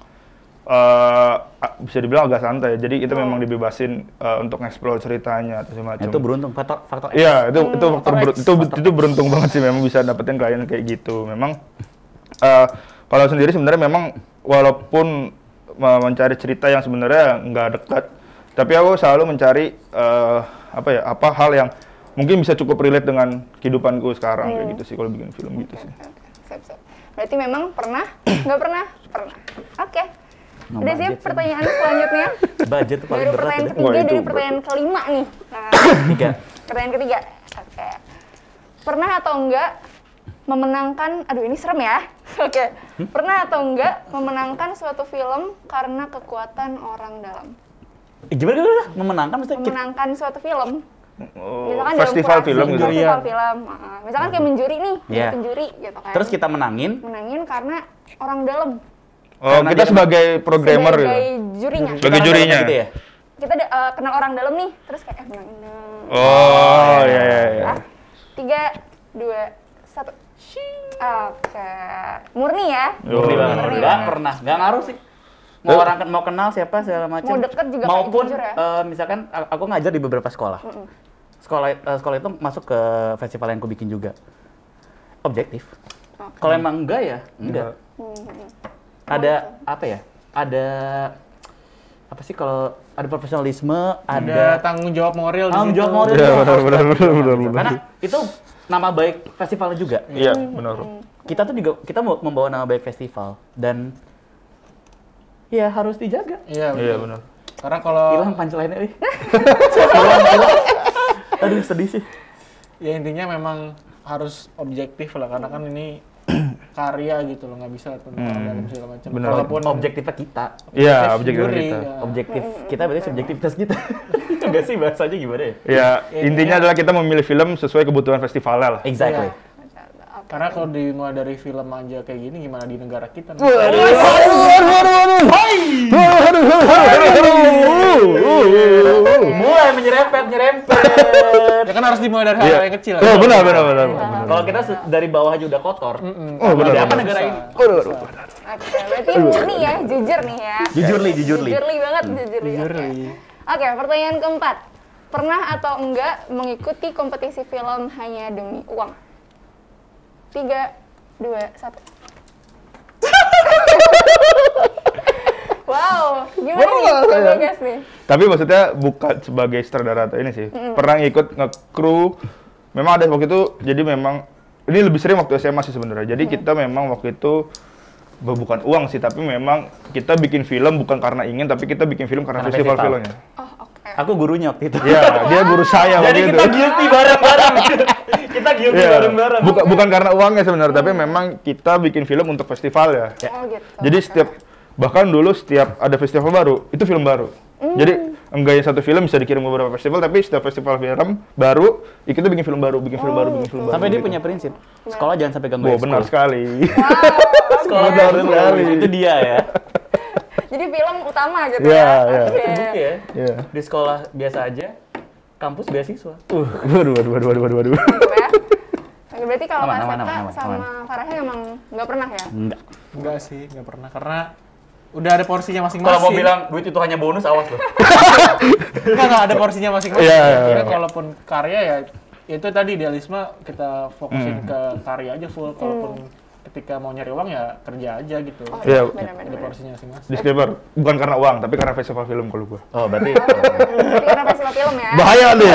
bisa dibilang agak santai. Jadi kita memang dibebasin untuk nge-explore ceritanya atau semacam. Itu beruntung, faktor X. Iya, itu faktor faktor itu beruntung banget sih memang bisa dapetin klien kayak gitu. Memang kalau sendiri sebenarnya memang walaupun mencari cerita yang sebenarnya nggak dekat, Tapi aku selalu mencari apa hal yang mungkin bisa cukup relate dengan kehidupanku sekarang kayak gitu sih kalau bikin film gitu sih. Siap. Berarti memang pernah, nggak pernah? Pernah. Oke. No Udah siap budget, pertanyaan selanjutnya? Budget tuh paling Dari berat. pertanyaan udah. ketiga, Wah, itu dari berat. pertanyaan kelima nih. Nah, 3. pertanyaan ketiga. Oke. Pernah atau enggak memenangkan, aduh ini serem ya. Oke. Pernah atau enggak memenangkan suatu film karena kekuatan orang dalam? Gimana? Memenangkan maksudnya? Memenangkan suatu film. Oh, Misalkan festival dalam film kurasi, gitu. festival film. Misalkan kayak menjuri nih, Iya. penjuri gitu kan. Terus kita menangin. menangin karena orang dalam. Oh, Karena kita dia- sebagai programmer sebagai gitu. jurinya. Sebagai jurinya. Gitu ya? Kita kenal orang dalam nih, terus kayak menangin dong. Oh, iya. 3, 2, 1. Oke. Murni ya? Murni banget. Murni Nggak banget. pernah, nggak ngaruh sih. Mau kenal siapa segala macam. Mau deket juga kayak Maupun jujur ya. misalkan aku ngajar di beberapa sekolah. Sekolah itu masuk ke festival yang aku bikin juga. Objektif. Kalau emang enggak ya, enggak. Ada apa ya? Ada apa sih kalau ada profesionalisme, Ada tanggung jawab moral di tanggung situ. jawab moral. Iya, juga harus benar. ada. Karena itu nama baik festivalnya juga. Iya, benar. Kita tuh juga mau membawa nama baik festival dan ya harus dijaga. Iya, Iya, betul. benar. Karena kalau Hilang punchline-nya, ih. Hilang. Aduh, sedih sih. ya intinya memang harus objektif lah karena kan ini karya gitu loh, nggak bisa tentang dalam segala macam. Bener. Walaupun Objektifnya kita. Iya, objektif juri, kita. ya. Objektif kita berarti subjektivitas kita. Enggak sih bahasanya gimana ya? Ya, intinya adalah kita memilih film sesuai kebutuhan festivalnya lah. Exactly. Iya. Karena kalau dimulai dari film aja kayak gini, gimana di negara kita? Mulai nyerempet. Ya kan harus dimulai dari Iya. hal yang kecil. Oh, benar. Kalau kita dari bawah aja udah kotor. Oh, benar. Ada apa negara ini? Oke, berarti murni ya, jujur nih ya. Jujur li. Jujur li banget, jujur li. Jujur Oke. li. Oke, pertanyaan keempat. Pernah atau enggak mengikuti kompetisi film hanya demi uang? 3, 2, 1. Wow, gimana nih? Coba guys nih. Tapi maksudnya bukan sebagai sutradara atau ini sih. Pernah ikut nge-crew. Memang ada waktu itu, jadi memang ini lebih sering waktu SMA sih sebenarnya. Jadi kita memang waktu itu bukan uang sih, tapi memang kita bikin film bukan karena ingin, tapi kita bikin film karena Karena festival festival. filmnya. Oh, oke. Aku gurunya waktu itu. Iya, dia guru saya Jadi waktu kita itu. guilty bareng-bareng. Kita guilty Iya. bareng-bareng. Bukan karena uangnya sebenarnya, tapi memang kita bikin film untuk festival ya. Oh gitu. Jadi bahkan dulu setiap ada festival baru, itu film baru. Jadi enggak yang satu film bisa dikirim ke beberapa festival, tapi setiap festival film baru, kita bikin film baru, bikin film baru. Sampai dia gitu. punya prinsip, sekolah jangan sampai ganggu Wah, ekskul. benar sekali. Sekolah Benar jangan sekali. Itu dia ya. Jadi film utama gitu Iya, ya. iya. Oke. Terbukti ya. Iya. Di sekolah biasa aja, kampus beasiswa. Waduh. Mantap ya. Oke, berarti kalau Aman, Mas aman, Eka aman, sama aman. Farahnya emang nggak pernah ya? Enggak. Enggak sih, nggak pernah. Karena udah ada porsinya masing-masing. Kalau mau bilang duit itu hanya bonus, awas loh. Enggak ada porsinya masing-masing. Iya, iya, Jadi iya. kalaupun karya ya itu tadi idealisme kita fokusin ke karya aja full. Kalaupun ketika mau nyari uang ya kerja aja gitu. Oh, Iya. benar-benar. Ada porsinya masing-masing. Disclaimer, bukan karena uang, tapi karena festival film kalau gua. Oh, berarti. Jadi karena festival film ya. Bahaya nih.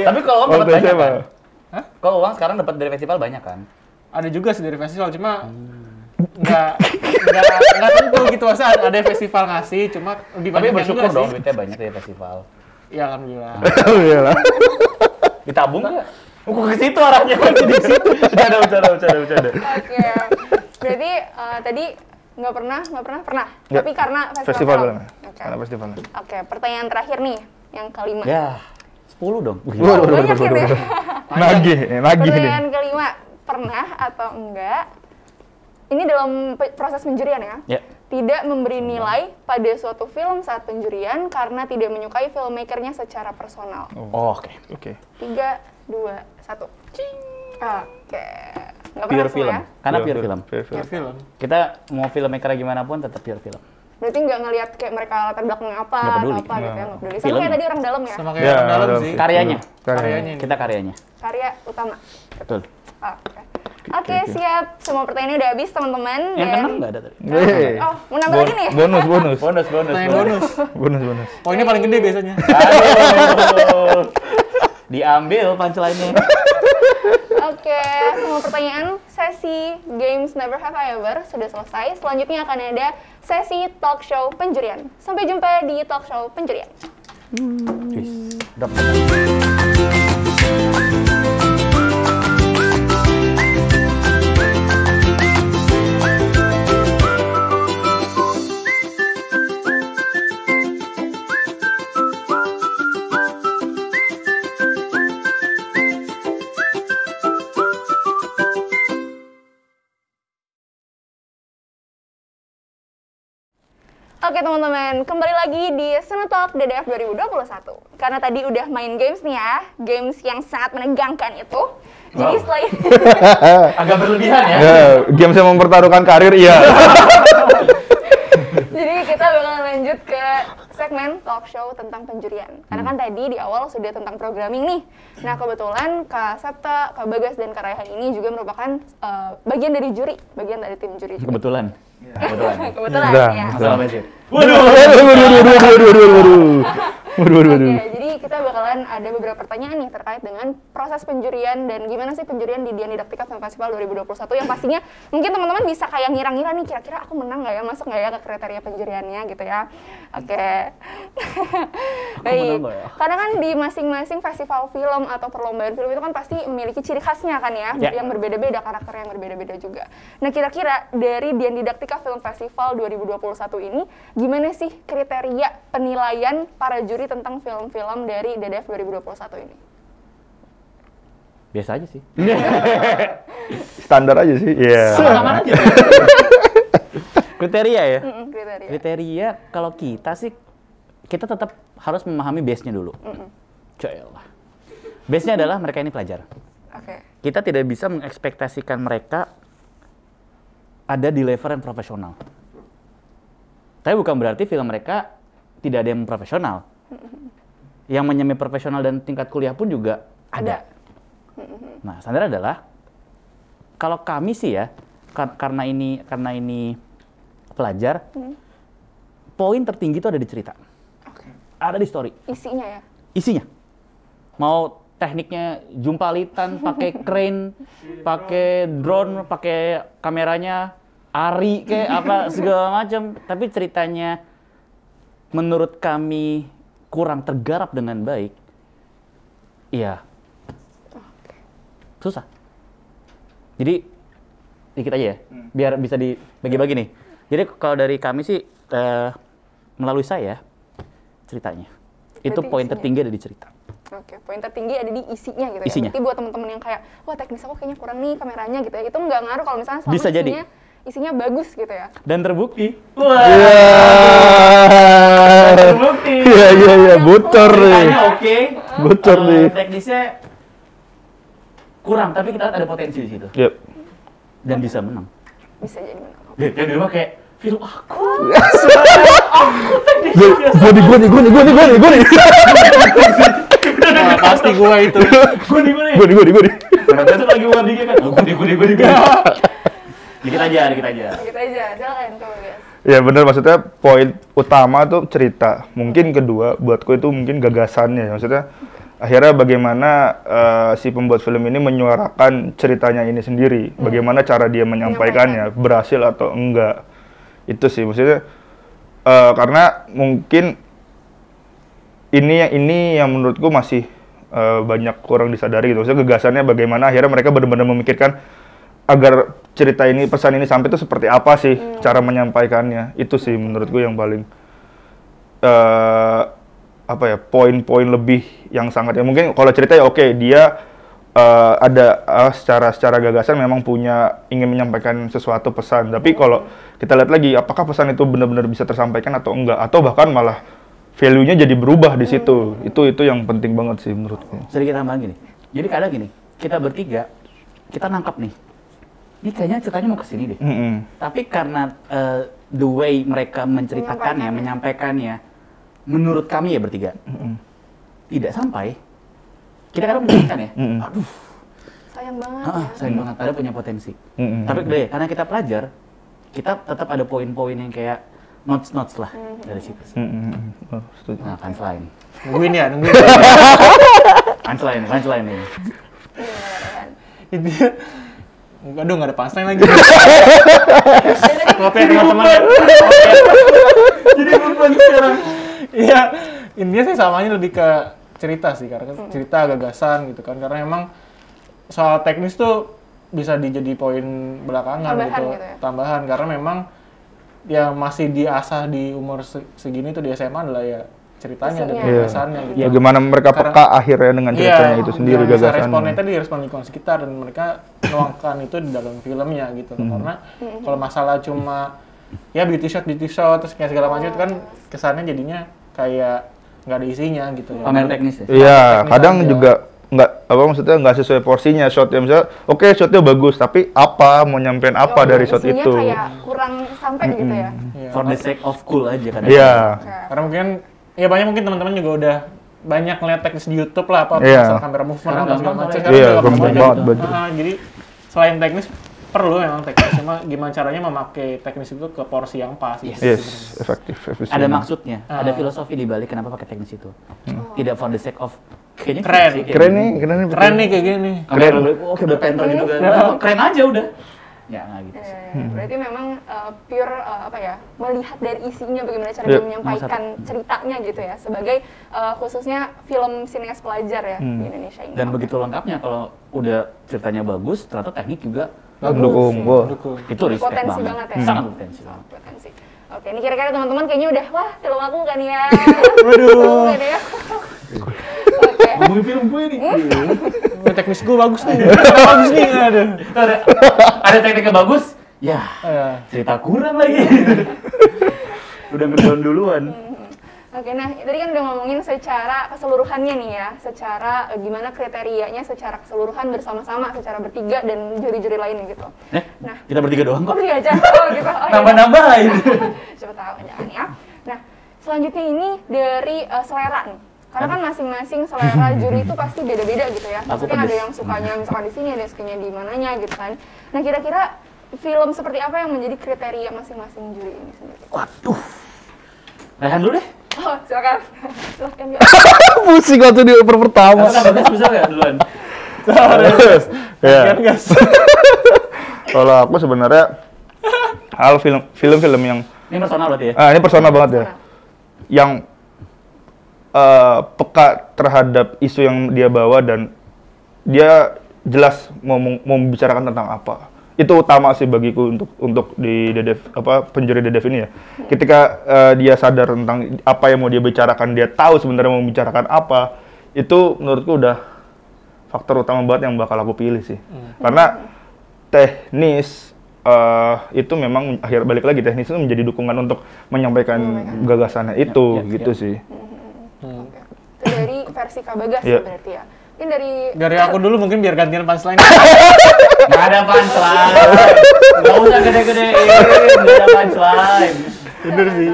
Tapi kalau uang dapat Waktu banyak SMA. kan? Kalau uang sekarang dapat dari festival banyak kan? Ada juga sih dari festival, cuma nggak tentu gitu. Masa ada festival ngasih, cuma lebih Tapi banyak yang bersyukur enggak dong sih. duitnya banyak dari festival. Ya alhamdulillah. Alhamdulillah. Ditabung nggak? Kok ke situ arahnya lagi di situ. Bercanda. Oke. Berarti tadi nggak pernah. Nggak. Tapi karena Festival festival film. film. Oke. Karena festival. Oke, pertanyaan terakhir nih, yang kelima. Ya, 10 dong. Waduh. Banyak ini. Nagih nih. Pertanyaan kelima, pernah atau enggak? Ini dalam proses penjurian ya. Ya. Tidak memberi nilai pada suatu film saat penjurian karena tidak menyukai filmmakernya secara personal. Oh, oke. Oke. 3, 2, 1. Oke. Nggak pernah Pure semua film. ya? Karena pure film. Ya, film. Kita mau filmmaker gimana pun tetap pure film. Berarti nggak ngelihat kayak mereka latar belakangnya apa, Nggak peduli. atau apa gitu ya, nggak peduli. Sama Film. kayak tadi orang dalam ya, Sama kayak Ya, orang dalam dalam sih. Karyanya. Karyanya ini. Kita karyanya. karya utama. Betul. Oke. Oke, siap. Semua pertanyaannya udah habis, teman-teman. Yang keenam nggak ada tadi? Oh, mau nambah lagi nih? Bonus. Bonus. Poinnya paling gede biasanya. Aduh. Diambil punchline-nya. Oke, semua pertanyaan sesi Games Never Have I Ever sudah selesai. Selanjutnya akan ada sesi talk show penjurian. Sampai jumpa di talk show penjurian. Oke teman-teman, kembali lagi di Cinetalk DDF 2021. Karena tadi udah main games nih ya, games yang sangat menegangkan itu. Jadi selain Agak berlebihan ya. Games yang mempertaruhkan karir, iya. Jadi kita bakal lanjut ke segmen talk show tentang penjurian. Karena kan tadi di awal sudah tentang programming nih. Nah kebetulan Kak Septa, Kak Bagas, dan Kak Raihan ini juga merupakan bagian dari juri, bagian dari tim juri juga. Kebetulan. Kebetulan ya. Masalah Mesir. Waduh. Oke, jadi kita bakalan ada beberapa pertanyaan nih terkait dengan proses penjurian dan gimana sih penjurian di Dian Didaktika Film Festival 2021 yang pastinya mungkin teman-teman bisa kayak ngira-ngira nih kira-kira aku menang nggak ya, masuk nggak ya ke kriteria penjuriannya gitu ya. Oke. Baik. Karena kan di masing-masing festival film atau perlombaan film itu kan pasti memiliki ciri khasnya kan ya, yang berbeda-beda, karakter yang berbeda-beda juga. Nah kira-kira dari Dian Didaktika Film Festival 2021 ini gimana sih kriteria penilaian para juri tentang film-film dari DDF 2021 ini? Biasa aja sih. Standar aja sih. Iya. Sama aja. Kriteria ya? Kriteria. Kriteria kalau kita sih, kita tetap harus memahami base-nya dulu. Coyalah. Base-nya adalah mereka ini pelajar. Oke. Kita tidak bisa mengekspektasikan mereka ada di level yang profesional. Tapi bukan berarti film mereka tidak ada yang profesional. Yang menyamai profesional dan tingkat kuliah pun juga ada. Nah, standar adalah kalau kami sih ya, karena ini pelajar, poin tertinggi itu ada di cerita. Ada di story. Isinya ya? Isinya. Mau tekniknya jumpalitan, pakai crane, pakai drone, pakai kameranya, ARRI kayak apa segala macam, tapi ceritanya menurut kami kurang tergarap dengan baik. Iya. Susah. Jadi dikit aja ya, biar bisa dibagi-bagi nih. Jadi kalau dari kami sih melalui saya ceritanya. Itu Berarti poin isinya. tertinggi ada di cerita. Oke, poin tertinggi ada di isinya gitu Isinya. ya. Berarti buat teman-teman yang kayak, wah teknis aku kayaknya kurang nih kameranya gitu ya. Itu nggak ngaruh kalau misalnya selama Bisa jadi. isinya bagus gitu ya. Dan terbukti. Terbukti. Iya, bocor nih. Ceritanya oke. Bocor nih. Teknisnya kurang, tapi kita lihat ada potensi di situ. Yep. Dan bisa menang. Bisa jadi menang. Yang di rumah kayak film aku. Gue nih. Nah, pasti gua itu. Gue nih. Besok lagi warningnya kan. Gue. Dikit aja. Gitu aja, silakan kamu guys. Ya benar, maksudnya poin utama tuh cerita. Mungkin kedua buatku itu mungkin gagasannya. Maksudnya akhirnya bagaimana si pembuat film ini menyuarakan ceritanya ini sendiri. Bagaimana cara dia menyampaikannya, berhasil atau enggak. Itu sih maksudnya karena mungkin ini yang menurutku masih banyak kurang disadari gitu. Maksudnya gagasannya bagaimana akhirnya mereka benar-benar memikirkan agar cerita ini, pesan ini sampai itu seperti apa sih cara menyampaikannya. Itu sih menurutku yang paling poin-poin lebih yang sangat ya mungkin kalau cerita ya oke, dia ada secara gagasan memang ingin menyampaikan sesuatu pesan, tapi kalau kita lihat lagi apakah pesan itu benar-benar bisa tersampaikan atau enggak, atau bahkan malah value-nya jadi berubah di situ. Itu yang penting banget sih menurutku. Sedikit tambahan gini. Jadi kadang gini, kita bertiga kita nangkap nih. Ini kayaknya ceritanya mau kesini deh. Tapi karena the way mereka menceritakannya, menyampaikannya, menurut kami ya bertiga tidak sampai. Kita kadang mengingatkan ya, aduh, sayang banget ya. Sayang banget, ada punya potensi. Tapi deh, karena kita pelajar, kita tetap ada poin-poin yang kayak notes lah dari situ. Oh, setuju. Nah, punchline. Nungguin. Punchline nih. Intinya, aduh nggak ada punchline lagi. Maaf ya teman-teman ya. Jadi beban sekarang. Iya, intinya sih samanya lebih ke cerita sih, karena kan cerita gagasan gitu kan. Karena emang soal teknis tuh bisa dijadi poin belakangan Tambahan gitu. gitu ya? Tambahan, karena memang ya masih diasah di umur segini tuh di SMA adalah ya ceritanya dan Isinya. gagasannya gitu. Bagaimana mereka peka akhirnya dengan ceritanya itu sendiri, yang bisa gagasannya. responnya tadi respon lingkungan sekitar dan mereka nuangkan itu di dalam filmnya gitu. Karena kalau masalah cuma ya beauty shot terus kayak segala macam itu kan kesannya jadinya kayak nggak ada isinya gitu. Pamer teknis ya? Iya, teknis kadang aja. juga maksudnya nggak sesuai porsinya shotnya. Misalnya, oke shotnya bagus, tapi apa mau nyampein apa dari shot Isinya itu? kayak kurang sampai gitu ya. Iya. For the sake of cool aja kan. Iya. Karena mungkin ya banyak mungkin teman-teman juga udah banyak ngeliat teknis di YouTube lah apa Iya. masalah kamera movement Sekarang apa segala gampang macam. soalnya. Iya, udah gampang gampang banget. Jadi selain teknis perlu memang teknis, cuma gimana caranya memakai teknis itu ke porsi yang pas. Yes. Yes, efektif, efisien. Ada maksudnya, ada filosofi di balik kenapa pakai teknis itu. Tidak for the sake of kayaknya Keren. sih, kayak Keren gini. nih, keren nih. Keren nih kayak gini. Keren. Oke, berpenter gitu kan. Keren aja udah. Ya, nggak gitu sih. Berarti memang pure melihat dari isinya bagaimana cara Iya. dia menyampaikan ceritanya gitu ya, sebagai khususnya film sineas pelajar ya di Indonesia ini. Dan begitu lengkapnya kalau udah ceritanya bagus, ternyata teknik juga Mendukung. Wah. Dukung. itu respect Potensi banget. banget ya. Sangat potensi banget. Potensi. Oke, ini kira-kira teman-teman kayaknya udah wah film aku kan ya. Waduh. Film kan ya. Oke. Ngomongin film gue nih. Teknis gue bagus nih. Bagus nih ada. Ada tekniknya bagus, ya Ya. cerita kurang lagi. Udah ngedown duluan. Oke, nah tadi kan udah ngomongin secara keseluruhannya nih ya, secara gimana kriterianya secara keseluruhan bersama-sama, secara bertiga dan juri-juri lainnya gitu. Nah, Kita bertiga doang oh kok. iya aja, oh gitu. Oh, iya. Nambah-nambahin. Siapa tahu jangan ya. Nah, selanjutnya ini dari selera nih. Karena kan masing-masing selera juri itu pasti beda-beda gitu ya. Aku Maksudnya ada pedes. yang sukanya misalkan di sini, ada yang sukanya di mananya gitu kan. Nah, kira-kira film seperti apa yang menjadi kriteria masing-masing juri ini sendiri? Waduh. Rehan dulu deh. Oh, silakan. Silakan ya. Pusing waktu di oper pertama. Bagus bisa nggak duluan? Ya. Kan guys. Kalau aku sebenarnya hal film-film yang Ini personal berarti ya? ini personal banget ya. Yang peka terhadap isu yang dia bawa dan dia jelas mau membicarakan tentang apa. Itu utama sih bagiku untuk di DDF penjuri DDF ini ya. Ketika dia sadar tentang apa yang mau dia bicarakan, dia tahu sebenarnya mau membicarakan apa, itu menurutku udah faktor utama banget yang bakal aku pilih sih. Karena teknis itu memang balik lagi teknis itu menjadi dukungan untuk menyampaikan gagasannya itu gitu sih. Oke. Itu dari versi Kabagas Iya. berarti ya. Ini dari Dari aku dulu mungkin biar gantian punchline. Nggak ada punchline. Nggak usah gede-gedein. Nggak ada punchline. Bener sih.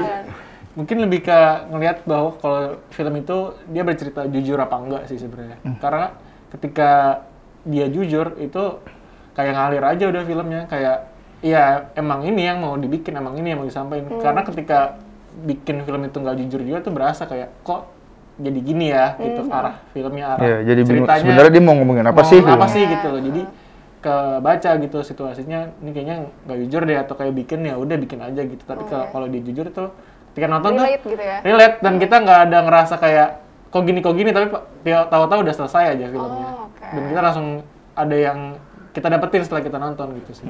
Mungkin lebih ke ngelihat bahwa kalau film itu dia bercerita jujur apa enggak sih sebenarnya. Karena ketika dia jujur itu kayak ngalir aja udah filmnya, kayak iya emang ini yang mau dibikin, emang ini yang mau disampaikan. Karena ketika bikin film itu nggak jujur juga tuh berasa kayak kok jadi gini ya gitu arah filmnya, arah Ya, jadi bingung. ceritanya Sebenarnya dia mau ngomongin apa mau sih? apa gitu. sih gitu loh. Jadi kebaca gitu situasinya ini kayaknya nggak jujur deh atau kayak bikin ya udah bikin aja gitu. Tapi kalau dia jujur tuh ketika nonton relate tuh gitu ya. relate dan kita nggak ada ngerasa kayak kok gini tapi tahu-tahu udah selesai aja filmnya. Oh, oke. Dan kita langsung ada yang kita dapetin setelah kita nonton gitu sih.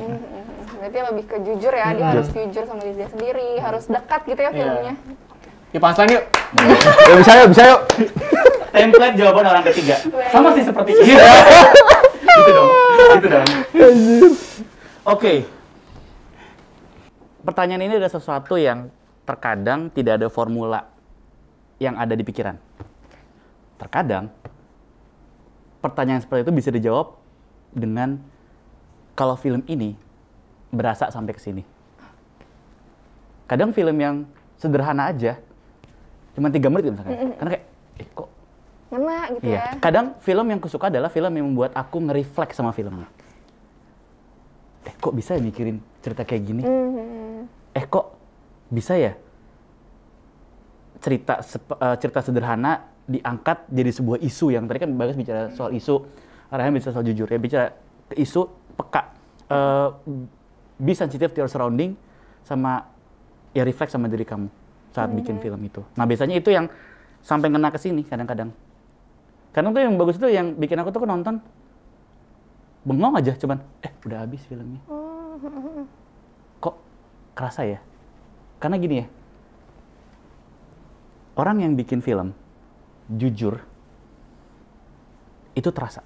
Berarti lebih ke jujur ya, dia harus jujur sama diri dia sendiri, harus dekat gitu ya filmnya. Ya punchline yuk. Ya bisa yuk. Template jawaban orang ketiga. Sama sih seperti ini. Gitu dong. Gitu dong. Oke. Pertanyaan ini adalah sesuatu yang terkadang tidak ada formula yang ada di pikiran. Terkadang pertanyaan seperti itu bisa dijawab dengan kalau film ini berasa sampai ke sini. Kadang film yang sederhana aja, cuma 3 menit misalkan. Karena kayak, kok ngena gitu Iya. ya. Kadang film yang kusuka adalah film yang membuat aku nge-reflect sama filmnya. Kok bisa ya mikirin cerita kayak gini? Kok bisa ya cerita sederhana diangkat jadi sebuah isu yang tadi kan Bagas bicara soal isu, Rayhan bicara soal jujur, ya bicara ke isu peka, be sensitive to your surrounding, sama ya reflect sama diri kamu saat bikin film itu. Nah biasanya itu yang sampai kena ke sini kadang-kadang. Kadang tuh yang bagus itu yang bikin aku tuh nonton bengong aja cuman udah habis filmnya. Kok kerasa ya? Karena gini ya, orang yang bikin film jujur itu terasa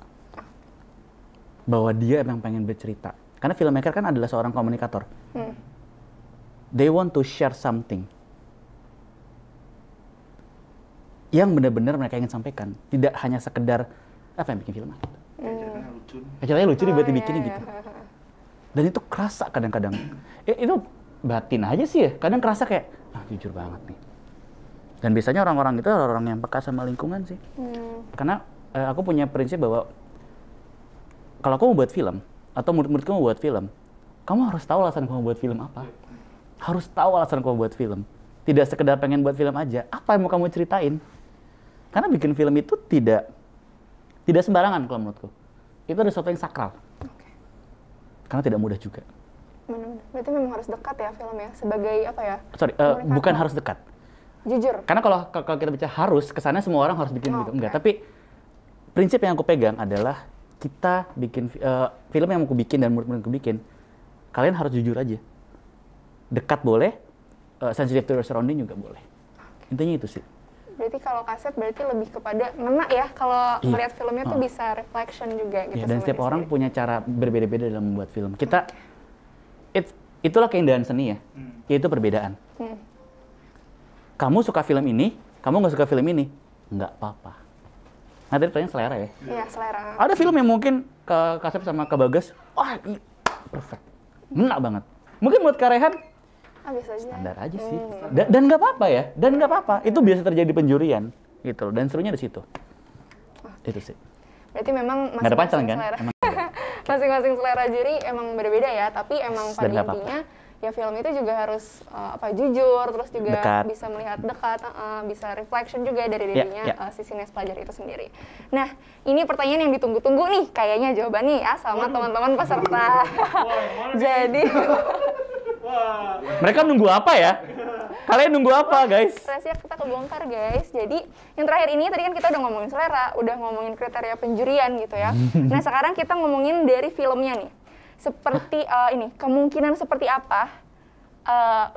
bahwa dia emang pengen bercerita. Karena filmmaker kan adalah seorang komunikator. They want to share something yang benar-benar mereka ingin sampaikan, tidak hanya sekedar apa yang bikin film gitu. Ceritanya lucu dibuat dibikin gitu. Dan itu kerasa kadang-kadang. Itu batin aja sih ya. Kadang kerasa kayak jujur banget nih. Dan biasanya orang-orang itu orang yang peka sama lingkungan sih. Karena aku punya prinsip bahwa kalau kamu buat film atau murid-muridku mau buat film, kamu harus tahu alasan kamu buat film apa. Harus tahu alasan kamu buat film. Tidak sekedar pengen buat film aja. Apa yang mau kamu ceritain? Karena bikin film itu tidak sembarangan kalau menurutku. Itu ada sesuatu yang sakral. Karena tidak mudah juga. Benar-benar. Berarti memang harus dekat ya filmnya sebagai apa ya? Bukan harus dekat. Jujur. Karena kalau kita bicara harus, kesannya semua orang harus bikin gitu. Enggak, tapi prinsip yang aku pegang adalah kita bikin film yang aku bikin dan murid-murid aku bikin, kalian harus jujur aja. Dekat boleh, sensitive to your surrounding juga boleh. Intinya itu sih. Berarti kalau kaset berarti lebih kepada ngena ya, kalau melihat filmnya tuh bisa reflection juga gitu. Dan setiap orang punya cara berbeda-beda dalam membuat film. Itulah keindahan seni ya, yaitu perbedaan. Kamu suka film ini, kamu nggak suka film ini, nggak apa-apa. Nah tadi pertanyaan selera ya? Iya, selera. Ada film yang mungkin ke Kasep sama ke Bagas, wah ini perfect, ngena banget. Mungkin buat Kak Rayhan, bisa aja. Standar aja sih. Dan nggak apa-apa ya, dan nggak apa-apa. Itu biasa terjadi penjurian, gitu loh. Dan serunya di situ. Itu sih. Berarti memang nggak ada pacaran kan? Masing-masing selera juri emang berbeda ya, tapi emang pada intinya ya film itu juga harus jujur, terus juga dekat. bisa melihat dekat, bisa reflection juga dari dirinya si sinias pelajar itu sendiri. Nah, ini pertanyaan yang ditunggu-tunggu nih, kayaknya jawabannya ya sama teman-teman peserta. Jadi mereka nunggu apa ya? Kalian nunggu apa, guys? Rahasia kita kebongkar, guys. Jadi, yang terakhir ini tadi kan kita udah ngomongin selera, udah ngomongin kriteria penjurian gitu ya. Nah, sekarang kita ngomongin dari filmnya nih. Seperti ini, kemungkinan seperti apa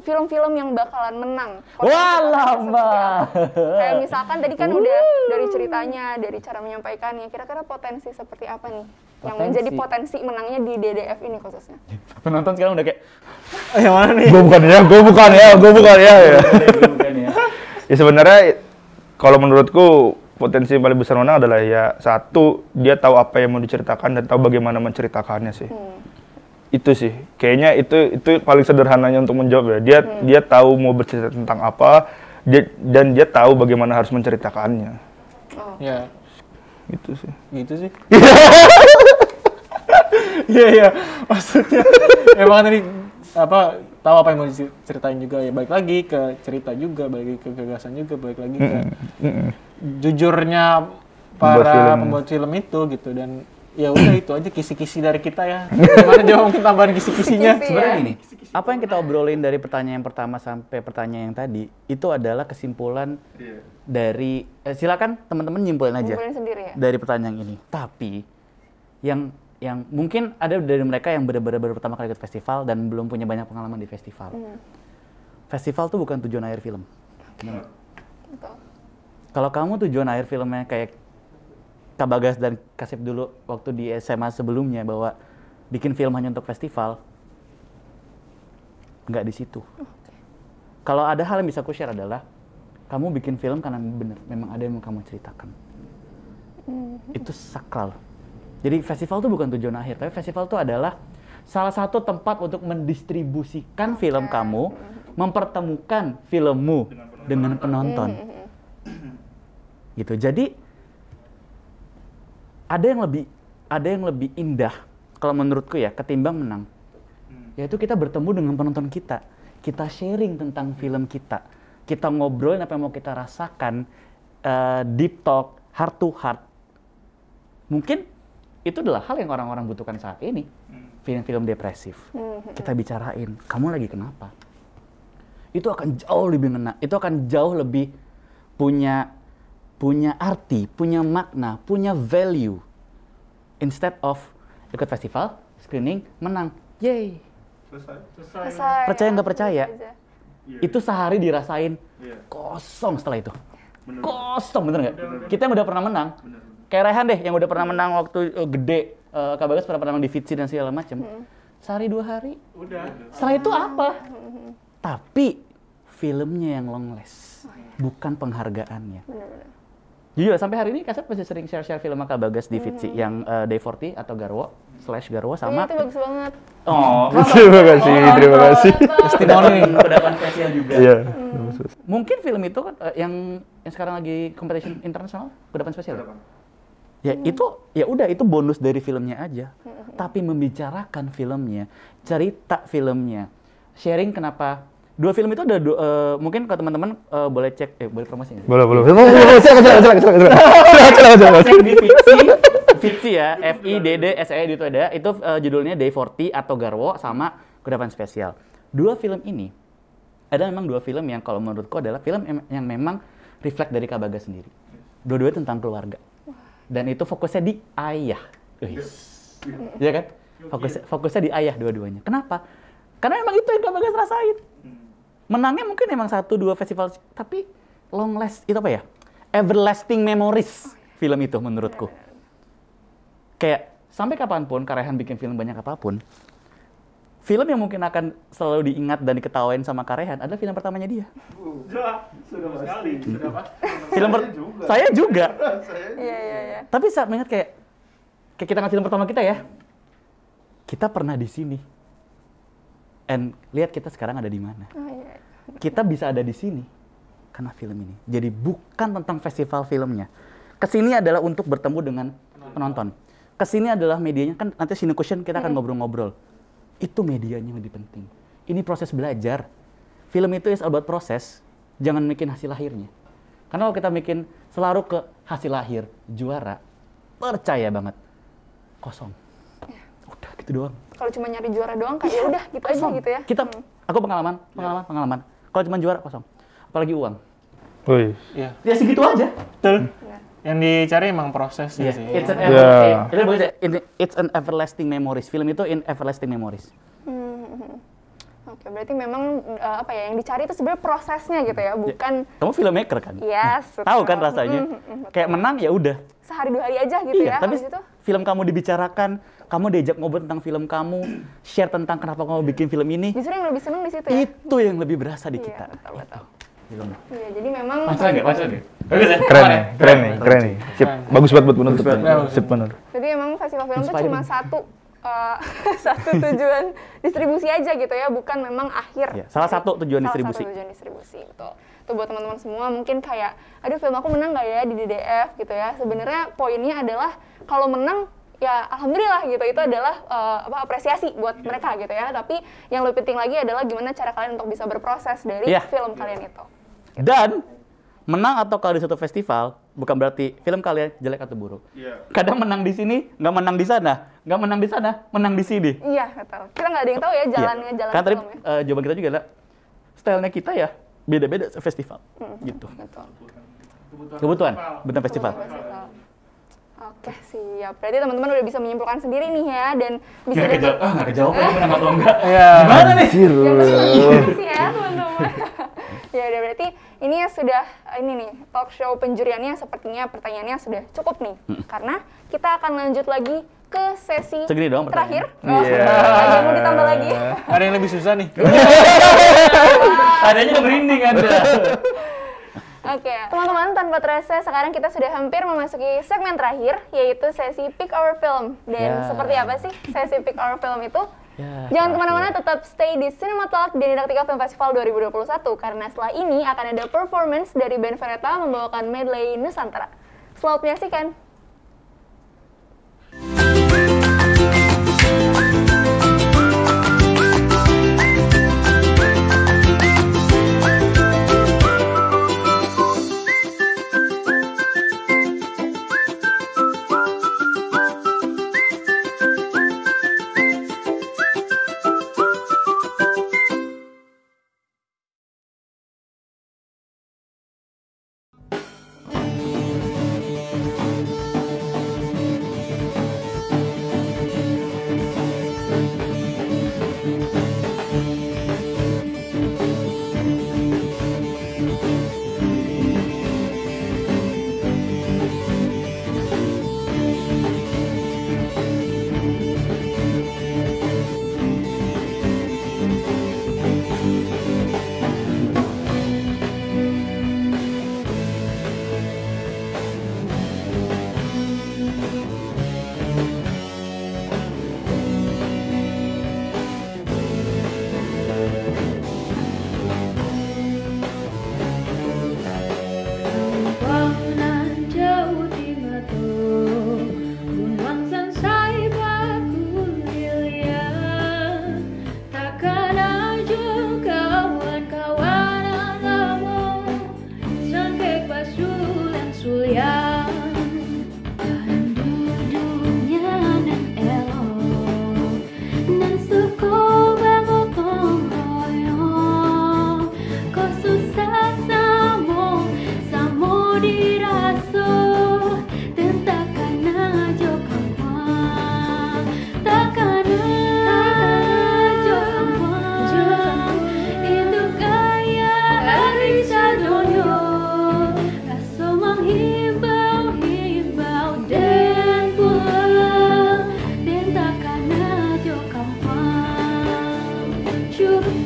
film-film yang bakalan menang? Wah, lama. Kayak misalkan tadi kan udah dari ceritanya, dari cara menyampaikannya, kira-kira potensi seperti apa nih? Yang menjadi potensi menangnya di DDF ini khususnya. Penonton sekarang udah kayak, yang mana nih? Gue bukan ya. Ya sebenarnya kalau menurutku potensi yang paling besar menang adalah ya satu, dia tahu apa yang mau diceritakan dan tahu bagaimana menceritakannya sih. Itu sih, kayaknya itu paling sederhananya untuk menjawab ya. Dia tahu mau bercerita tentang apa, dan dia tahu bagaimana harus menceritakannya. Ya. Gitu sih. Iya. Maksudnya emang tadi tahu apa yang mau diceritain juga ya, balik lagi ke cerita juga, balik lagi ke gagasan juga, balik lagi ke jujurnya para pembuat film itu gitu. Dan ya udah itu aja kisi-kisi dari kita ya. Gimana dia mungkin tambahan kisi-kisinya? Sebenarnya gini, apa yang kita obrolin dari pertanyaan yang pertama sampai pertanyaan yang tadi itu adalah kesimpulan dari silakan teman-teman nyimpulin aja sendiri ya? dari pertanyaan ini. Tapi yang mungkin ada dari mereka yang benar-benar baru pertama kali ikut festival dan belum punya banyak pengalaman di festival. Festival tuh bukan tujuan akhir film. Betul. Kalau kamu tujuan akhir filmnya kayak Kak Bagas dan Kasep dulu waktu di SMA sebelumnya bahwa bikin film hanya untuk festival, nggak di situ. Kalau ada hal yang bisa aku share adalah kamu bikin film karena benar memang ada yang mau kamu ceritakan. Itu sakral. Jadi festival itu bukan tujuan akhir, tapi festival itu adalah salah satu tempat untuk mendistribusikan film kamu, mempertemukan filmmu dengan penonton. Gitu. Jadi ada yang lebih indah kalau menurutku ya ketimbang menang. Yaitu kita bertemu dengan penonton kita. Kita sharing tentang film kita. Kita ngobrolin apa yang mau kita rasakan, deep talk, heart to heart. Mungkin itu adalah hal yang orang-orang butuhkan saat ini. Film-film depresif. Kita bicarain, kamu lagi kenapa? Itu akan jauh lebih ngena. Itu akan jauh lebih punya arti, punya makna, punya value. Instead of ikut festival, screening, menang. Yeay. Selesai. Percaya nggak Ya, percaya? gitu aja. Itu sehari dirasain kosong setelah itu. Kosong, bener nggak? Kita yang udah pernah menang, kayak Rehan deh yang udah pernah menang waktu gede, Kak Bagas pernah menang di Fitsi dan segala macem. Sehari 2 hari, Udah. setelah itu apa? Tapi filmnya yang long last, bukan penghargaannya. Jujur, sampai hari ini Kasep masih sering share-share film Kak Bagas di Fitsi yang Day 40 atau Garwo sama. Itu bagus banget. Oh, Terima kasih. testimoni kudapan spesial juga. Iya. Mungkin film itu kan yang sekarang lagi competition internasional kudapan spesial. Ya itu ya udah itu bonus dari filmnya aja. Tapi membicarakan filmnya, cerita filmnya, sharing kenapa 2 film itu ada mungkin kalau teman-teman boleh cek boleh promosi nggak? Boleh. Cek di Fitsi ya, FIDDSE itu ada. Itu judulnya Day 40 atau Garwo sama Kudapan Spesial. 2 film ini ada memang 2 film yang kalau menurutku adalah film yang memang reflect dari Kak Bagas sendiri. Dua-duanya tentang keluarga. Dan itu fokusnya di ayah. Iya kan? Fokusnya di ayah dua-duanya. Kenapa? Karena memang itu yang Kak Bagas rasain. Menangnya mungkin emang 1-2 festival, tapi long last, itu apa ya? Everlasting memories film itu menurutku. Kayak sampai kapanpun Kak Rehan bikin film banyak apapun, film yang mungkin akan selalu diingat dan diketawain sama Kak Rehan adalah film pertamanya dia. Sudah sekali. Sudah pas. Saya juga. Iya. Tapi saat mengingat kayak kita nggak film pertama kita ya, kita pernah di sini. And lihat kita sekarang ada di mana. Iya. Kita bisa ada di sini karena film ini. Jadi bukan tentang festival filmnya. Kesini adalah untuk bertemu dengan penonton. Kesini adalah medianya, kan nanti Cinequestion kita akan ngobrol-ngobrol. Itu medianya yang lebih penting. Ini proses belajar. Film itu is about proses, jangan bikin hasil lahirnya. Karena kalau kita bikin selalu ke hasil lahir, juara, percaya banget, kosong. Udah gitu doang. Kalau cuma nyari juara doang kayak ya udah gitu aja gitu ya. Aku pengalaman. Kalau cuma juara kosong, apalagi uang. Woi. Iya. Ya segitu aja. Betul. Yang dicari emang prosesnya sih. It's an everlasting memories. Film itu in everlasting memories. Oke, berarti memang apa ya yang dicari itu sebenarnya prosesnya gitu ya, bukan Kamu filmmaker kan? yes. Tahu kan rasanya? Kayak menang ya udah. Sehari 2 hari aja gitu Iya, ya. tapi habis itu. film kamu dibicarakan, kamu diajak ngobrol tentang film kamu, share tentang kenapa kamu bikin film ini. Justru yang lebih seneng di situ ya. Itu yang lebih berasa di Iya, kita. betul. Filmnya. Iya, jadi memang Bagus ya? Keren nih. Sip. Bagus banget buat penutup. Sip benar. Jadi emang festival film itu Inspiring. cuma satu tujuan distribusi aja gitu ya, bukan memang akhir. Iya, salah satu tujuan distribusi. Salah satu tujuan distribusi, betul. Itu buat teman-teman semua mungkin kayak, aduh film aku menang nggak ya di DDF gitu ya. Sebenarnya poinnya adalah kalau menang ya alhamdulillah gitu, itu adalah apresiasi buat mereka gitu ya. Tapi yang lebih penting lagi adalah gimana cara kalian untuk bisa berproses dari film kalian itu. Dan menang atau kalah di suatu festival bukan berarti film kalian jelek atau buruk. Kadang menang di sini, nggak menang di sana, nggak menang di sana, menang di sini. Iya, betul. Kita nggak ada yang tahu ya jalannya jalan Karena tadi film ya. jawaban kita juga adalah stylenya kita ya beda-beda festival, gitu. Betul. Kebutuhan festival. Oke, siap. Berarti teman-teman udah bisa menyimpulkan sendiri nih ya, dan bisa Nggak kejawab lagi menang atau enggak. Iya. Gimana nih? sih ya teman-teman. Ya udah, berarti ini ya sudah ini nih talk show penjuriannya sepertinya pertanyaannya sudah cukup nih, karena kita akan lanjut lagi ke sesi Segini doang terakhir. Iya. Ada yang mau ditambah lagi? Ada yang lebih susah nih. Adanya udah merinding ada. Oke, teman-teman, tanpa terasa sekarang kita sudah hampir memasuki segmen terakhir, yaitu sesi Pick Our Film. Dan seperti apa sih sesi Pick Our Film itu? Jangan kemana-mana, tetap stay di Cinema Talk di Didaktika Film Festival 2021, karena setelah ini akan ada performance dari band Veneta membawakan medley Nusantara. Selamat menyaksikan!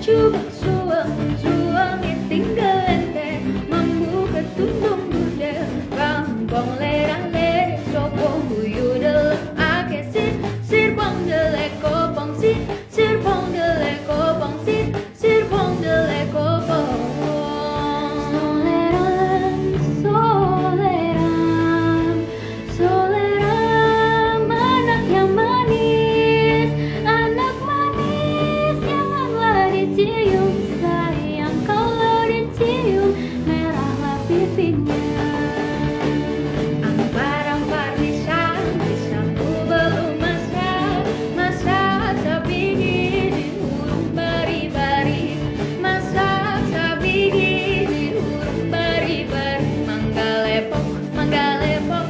coba suami tinggal ente membuka tundung muda kampung lerang-lereng sopong buyu dalam ake sirpong delek kopong sirpong delek kopong sirpong delek kopong soleram anak yang manis janganlah dicium sayang kalau dicium merahlah pipinya ampar-ampar lisanku belum masak sapi gini huruf bari-bari masak sapi gini huruf bari-bari manggalepok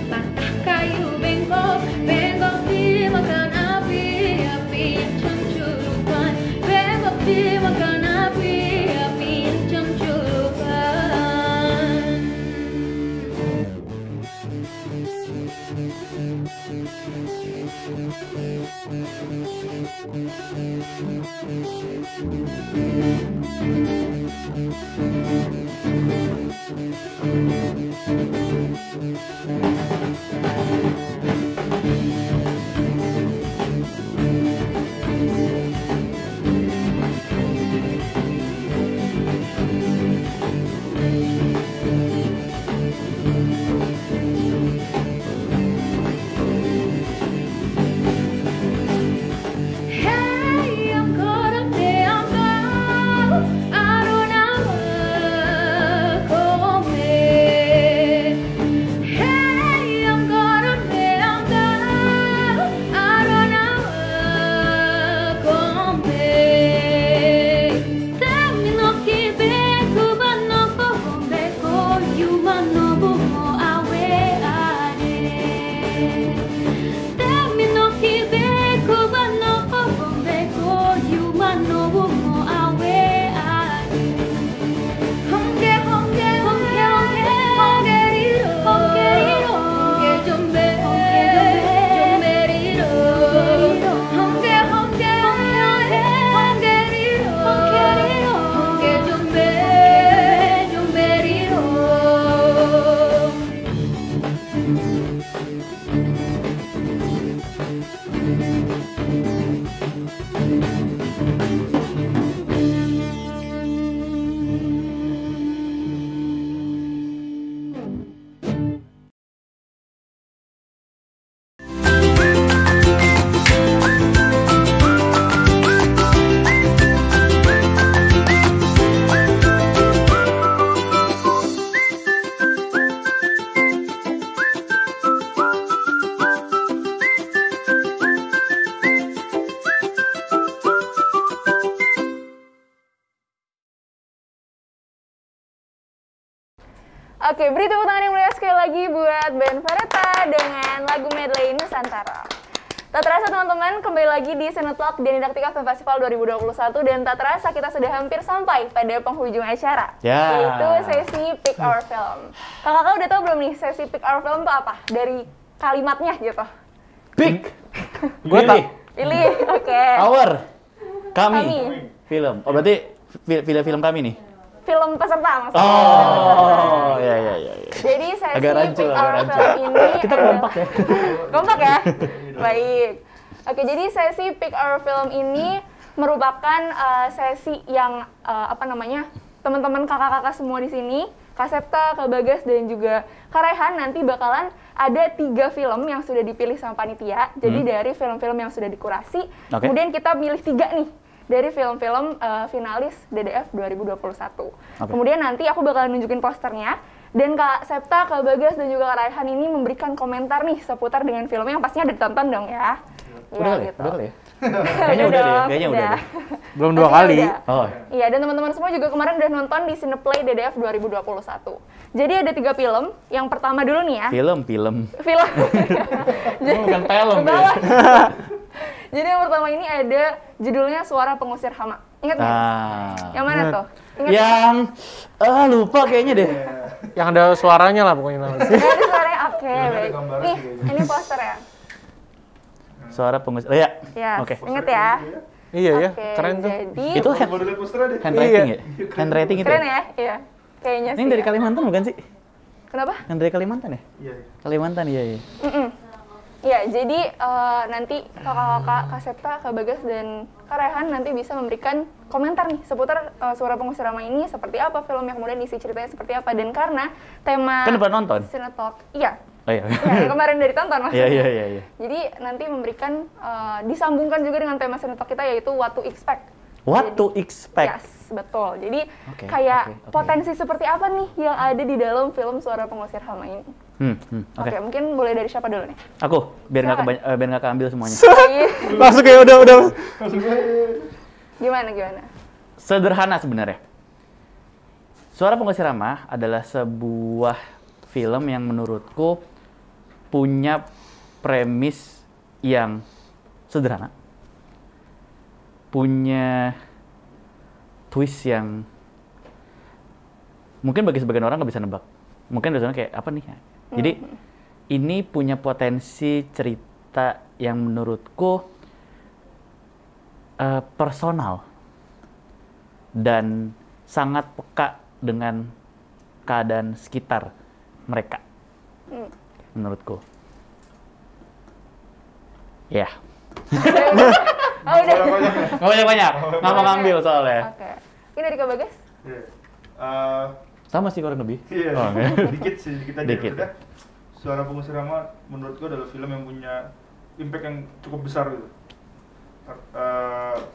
patah kayu bengkok dimakan api cemcurupan bengkok dimakan api cemcurupan Hey, I'm caught up there, I'm down. I don't know Hey, I'm caught up there, I'm down. I don't know Termino kibeku banoko bombeko yumano bumo awe ade Termino kibeku banoko bombeko yumano bumo awe ade Honge jomberiro Honge jomberiro Oke, beri tepuk tangan yang meriah sekali lagi buat band Vareta dengan lagu medley Nusantara. Tak terasa teman-teman, kembali lagi di Sinetalk Dianidaktika Film Festival 2021 dan tak terasa kita sudah hampir sampai pada penghujung acara, yaitu sesi Pick Our Film. Kakak-kakak udah tahu belum nih sesi Pick Our Film itu apa? Dari kalimatnya gitu. Pick. Gue tak. Pilih, oke. Our. Kami. Film. Oh berarti film kami nih? Film peserta maksudnya. Oh, iya. Jadi sesi Agak rancu, Pick agak Our rancu. Film ini Kita kompak ya. Kompak ya? Baik. Oke, jadi sesi Pick Our Film ini merupakan sesi yang teman-teman kakak-kakak semua di sini, Kak Septa, Kak Bagas, dan juga Kak Rehan nanti bakalan ada 3 film yang sudah dipilih sama panitia. Jadi dari film-film yang sudah dikurasi, kemudian kita milih 3 nih dari film-film finalis DDF 2021. Kemudian nanti aku bakalan nunjukin posternya, dan Kak Septa, Kak Bagas, dan juga Kak Raihan ini memberikan komentar nih seputar dengan filmnya yang pastinya udah ditonton dong ya. Udah gitu. kali ya? Kayaknya udah deh. Belum 2 kali. Oh. Iya, dan teman-teman semua juga kemarin udah nonton di Cineplay DDF 2021. Jadi ada 3 film. Yang pertama dulu nih ya. Film. Jadi, Bukan film ya. Jadi yang pertama ini ada judulnya Suara Pengusir Hama. Ingat nggak? Yang mana tuh? Ingat Lupa kayaknya deh. Yang ada suaranya lah pokoknya. Nggak ada suaranya? Oke, baik. Nih, ini poster ya. Suara pengusir. Ya. Ya, Oke. inget ya. Iya ya, Oke, keren tuh. Jadi Itu Baru lihat posternya deh. handwriting ya? Handwriting itu keren ya? ya? Iya. Kayaknya Ini sih. yang dari ya. Kalimantan bukan sih? Kenapa? Yang dari Kalimantan ya? Iya. Kalimantan, iya. Ya, jadi nanti kakak-kakak, Kak Septa, Kak Bagas, dan Kak Rehan nanti bisa memberikan komentar nih seputar Suara Pengusir Ramah ini seperti apa filmnya, kemudian isi ceritanya seperti apa. Dan karena tema Kan udah nonton? Cinetalk, iya. Oh iya. Ya, yang kemarin dari tonton maksudnya. Iya. Jadi nanti memberikan, disambungkan juga dengan tema Cinetalk kita yaitu What to Expect. What to expect? Yes, betul. Jadi Oke, kayak oke. potensi seperti apa nih yang ada di dalam film Suara Pengusir Ramah ini. Oke. Oke, mungkin boleh dari siapa dulu nih? Aku, biar nggak Silakan. biar nggak keambil semuanya. Langsung kayak udah. Gimana? Sederhana sebenarnya. Suara Pengusir Ramah adalah sebuah film yang menurutku punya premis yang sederhana. Punya twist yang mungkin bagi sebagian orang nggak bisa nebak. Mungkin biasanya kayak apa nih? Jadi ini punya potensi cerita yang menurutku personal dan sangat peka dengan keadaan sekitar mereka, menurutku. Ya, Oh, udah. nggak banyak-banyak, nggak mau ngambil soalnya. Oke. Ini dari Kak Bagas? Iya. Sama sih kurang lebih. Iya, Oh, enggak. dikit aja. Dikit. Maksudnya, Suara Pengusir Ramah menurutku adalah film yang punya impact yang cukup besar gitu.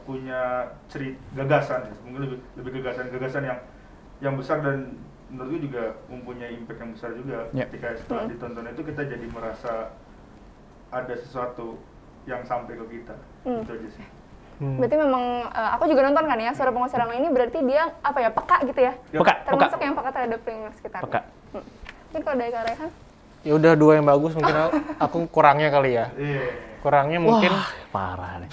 Punya gagasan, ya. Mungkin lebih gagasan yang besar, dan menurutku juga mempunyai impact yang besar juga. Ya. Ketika setelah ditonton itu kita jadi merasa ada sesuatu yang sampai ke kita. Itu aja sih. Berarti memang aku juga nonton kan ya Suara Pengusir Ramah ini, berarti dia apa ya, peka gitu ya? Peka. Termasuk yang peka terhadap lingkungan sekitar. Peka. Mungkin kalau dari Kak Rehan? Ya udah 2 yang bagus, mungkin aku kurangnya kali ya. Iya. Kurangnya mungkin Wah, parah nih.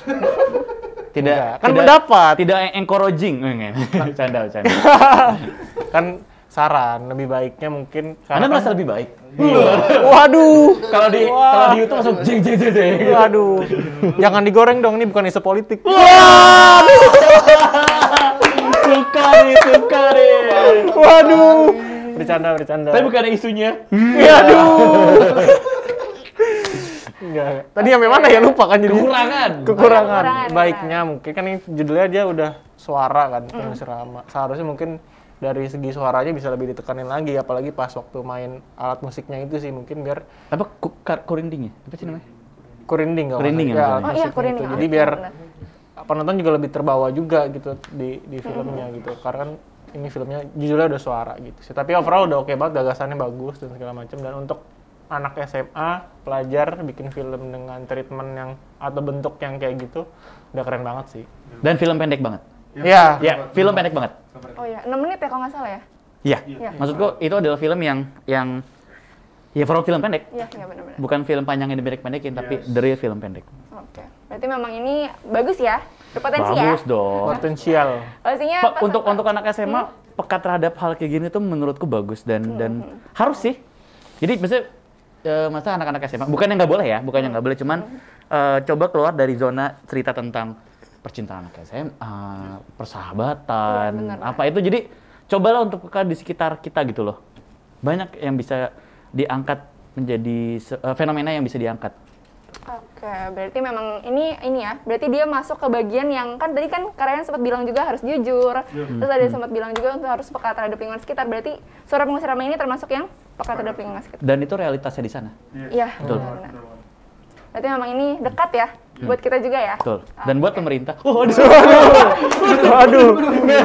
Tidak, Enggak, kan mendapat. Tidak encouraging. Canda. Kan saran lebih baiknya mungkin Anda karena merasa lebih baik? waduh. Kalau di YouTube langsung jeng. Waduh. Jangan digoreng dong, ini bukan isu politik. Suka nih. Waduh. Bercanda. Tapi bukan ada isunya. Aduh. Enggak. Tadi yang mana ya, lupa kan jadi. Kekurangan. Kekurangan. Kekurangan. Baiknya mungkin kan ini judulnya dia udah suara kan, Pengusir Ramah. Seharusnya mungkin dari segi suaranya bisa lebih ditekanin lagi, apalagi pas waktu main alat musiknya itu sih, mungkin biar Apa kurinding ya? Apa sih namanya? kurinding kalau Kurinding nggak salah. ya, Alat Oh iya, musiknya kurinding. itu. Jadi biar penonton juga lebih terbawa juga gitu di filmnya gitu. Karena kan ini filmnya judulnya udah suara gitu sih. Tapi overall udah oke banget, gagasannya bagus dan segala macam. Dan untuk anak SMA, pelajar bikin film dengan treatment yang atau bentuk yang kayak gitu udah keren banget sih. Dan film pendek banget. Iya. Ya, film pendek banget. Oh iya, 6 menit ya kalau nggak salah ya? Iya. Iya. Maksudku itu adalah film yang ya film pendek. Iya benar-benar. Bukan film panjang yang dipendek-pendekin, tapi Yes. the real film pendek. Oke. Berarti memang ini bagus ya? Berpotensi ya? Bagus dong. Potensial. Pastinya Untuk anak SMA peka terhadap hal kayak gini tuh menurutku bagus dan harus sih. Jadi maksudnya masa anak-anak SMA bukannya nggak boleh ya, cuman coba keluar dari zona cerita tentang percintaan anak SMA, persahabatan, Iya, benar. apa itu. Jadi cobalah untuk peka di sekitar kita gitu loh. Banyak yang bisa diangkat menjadi fenomena yang bisa diangkat. Oke, berarti memang ini ya. Berarti dia masuk ke bagian yang kan tadi kan Karen sempat bilang juga harus jujur. Terus ada sempat bilang juga untuk harus peka terhadap lingkungan sekitar. Berarti Suara Pengusir Ramah ini termasuk yang peka terhadap lingkungan sekitar. Dan itu realitasnya di sana. Iya, benar. Berarti memang ini dekat ya buat kita juga ya. Betul. Dan buat pemerintah. Oh, aduh.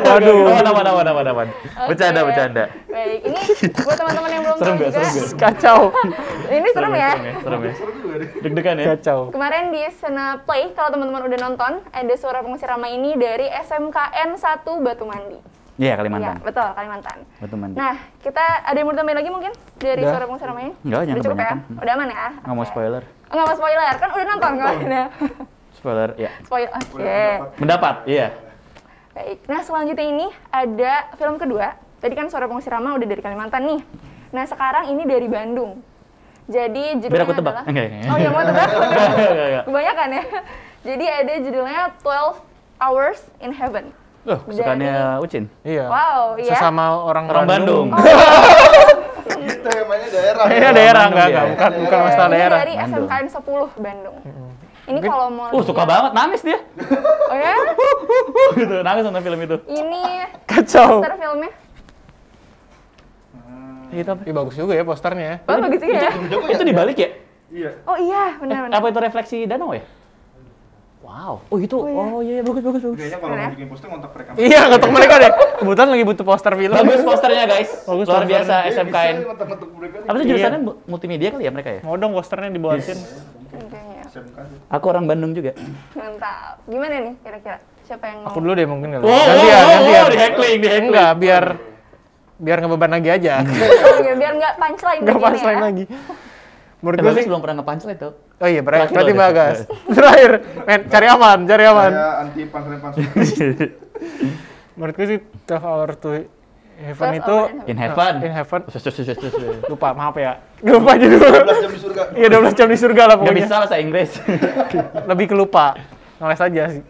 Waduh. Aman. Bercanda. Baik, ini buat teman-teman yang belum tahu Serem juga. gak? Kacau. Ini serem ya. Serem ya. Deg-degan ya. Kacau. Kemarin di Cineplay, kalau teman-teman udah nonton, ada Suara Pengusir Ramah ini dari SMKN 1 Batu Mandi. Iya, Kalimantan. Iya, betul, Kalimantan. Batu Mandi. Nah, kita ada yang mau tambahin lagi mungkin dari Udah. Suara Pengusir Ramah ini? Enggak, jangan Udah cukup ya? kebanyakan. Udah aman ya? Nggak mau Oke. spoiler. Oh, nggak mau spoiler, kan udah nonton kemarin ya? Spoiler, ya. Spoiler, oke. Mendapat, iya. Baik, nah selanjutnya ini ada film kedua. Tadi kan Suara Pengusir Ramah udah dari Kalimantan nih. Nah sekarang ini dari Bandung. Jadi judulnya Biar aku tebak. adalah... Enggak. Oh iya, mau tebak? Enggak. Kebanyakan ya. Jadi ada judulnya 12 Hours in Heaven. Kesukaannya Ucin. Iya. Wow, iya. Sesama orang Bandung. Itu namanya daerah. Iya daerah enggak, Bandung bukan masalah Ini daerah. dari SMKN 10 Bandung. Ini kalau mau Suka banget, nangis dia. Oh ya? Gitu, nangis nonton film itu. Ini Kacau. poster filmnya. Itu apa? Ih, bagus juga ya posternya ya. Oh, bagus juga ya. Itu dibalik ya? Iya. Oh iya, benar-benar. Apa itu refleksi danau ya? Wow. Oh itu. Oh iya, bagus. Kayaknya kalau Keren ya? mau bikin poster ngontak mereka. Iya, ngetok mereka deh. Kebetulan lagi butuh poster film. Bagus posternya guys. Bagus Luar posternya. biasa SMKN. Ngontak mereka. Apa sih jurusannya multimedia kali ya mereka ya? Mau dong posternya dibuatin. Kayaknya. Aku orang Bandung juga. Mantap. Gimana nih kira-kira? Siapa yang Aku dulu deh mungkin kali. Wow, Gantian. di hacking. Enggak, biar ngebeban lagi aja. Oh, iya, biar nggak punchline Enggak begini punchline ya. lagi. Menurut gue Bagus sih. belum pernah nge-punchline tuh. Oh iya, Terakhir berarti loh, Bagas. Terakhir, men, cari aman. Saya anti punchline. Menurut gue sih 12 Hour to Heaven 12 itu Hour In Heaven. In Heaven. Gak Lupa, maaf ya. Lupa jadi 12 jam di surga. Iya 12 jam di surga lah pokoknya. bisa bahasa Inggris. Lebih ke lupa. Ngeles aja sih.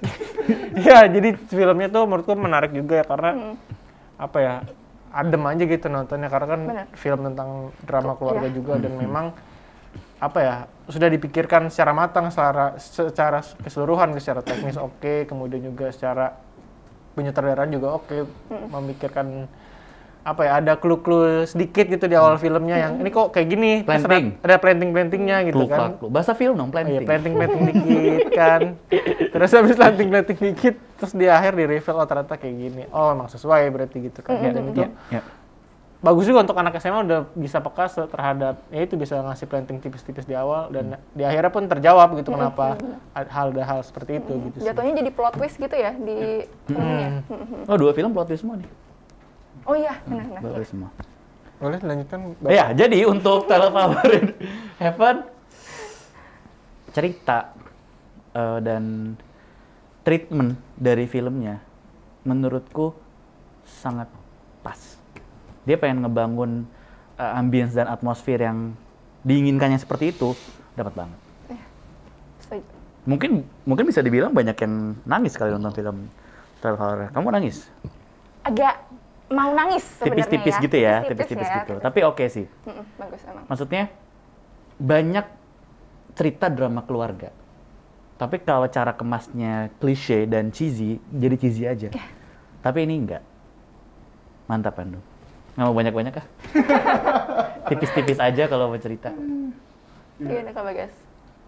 Iya, jadi filmnya tuh menurutku menarik juga ya karena apa ya? Adem aja gitu nontonnya karena kan Bener. film tentang drama keluarga Iya. juga dan memang apa ya? Sudah dipikirkan secara matang secara keseluruhan, secara teknis oke, kemudian juga secara penyutradaraan juga oke, memikirkan apa ya, ada clue-clue sedikit gitu di awal filmnya yang ini kok kayak gini, terus Planting. ada planting-plantingnya gitu kan. Bahasa film dong, Oh iya, planting. planting dikit kan. Terus habis planting dikit, terus di akhir di reveal oh ternyata kayak gini. Oh emang sesuai berarti gitu kan. Dan itu Ya. bagus juga untuk anak SMA udah bisa peka terhadap ya itu bisa ngasih planting tipis-tipis di awal dan di akhirnya pun terjawab gitu kenapa hal seperti itu gitu sih. Jatuhnya jadi plot twist gitu ya di filmnya. Oh, 2 film plot twist semua nih. Oh iya, benar-benar. Plot twist semua. Boleh lanjutkan. Ya, jadi untuk 12 Hour in Heaven cerita dan treatment dari filmnya menurutku sangat pas. Dia pengen ngebangun ambience dan atmosfer yang diinginkannya seperti itu, dapat banget. Setuju. Mungkin bisa dibilang banyak yang nangis kali nonton film 12 Hour. Kamu nangis? Agak mau nangis sebenarnya Tipis-tipis ya. gitu ya, Tipis-tipis tipis-tipis ya, gitu. tipis. Tapi oke sih. Bagus emang. Maksudnya banyak cerita drama keluarga. Tapi kalau cara kemasnya klise dan cheesy, jadi cheesy aja. Tapi ini enggak. Mantap, Pandu. Nggak mau banyak-banyak kah? Tipis-tipis aja kalau mau cerita. Iya, Kak Bagas.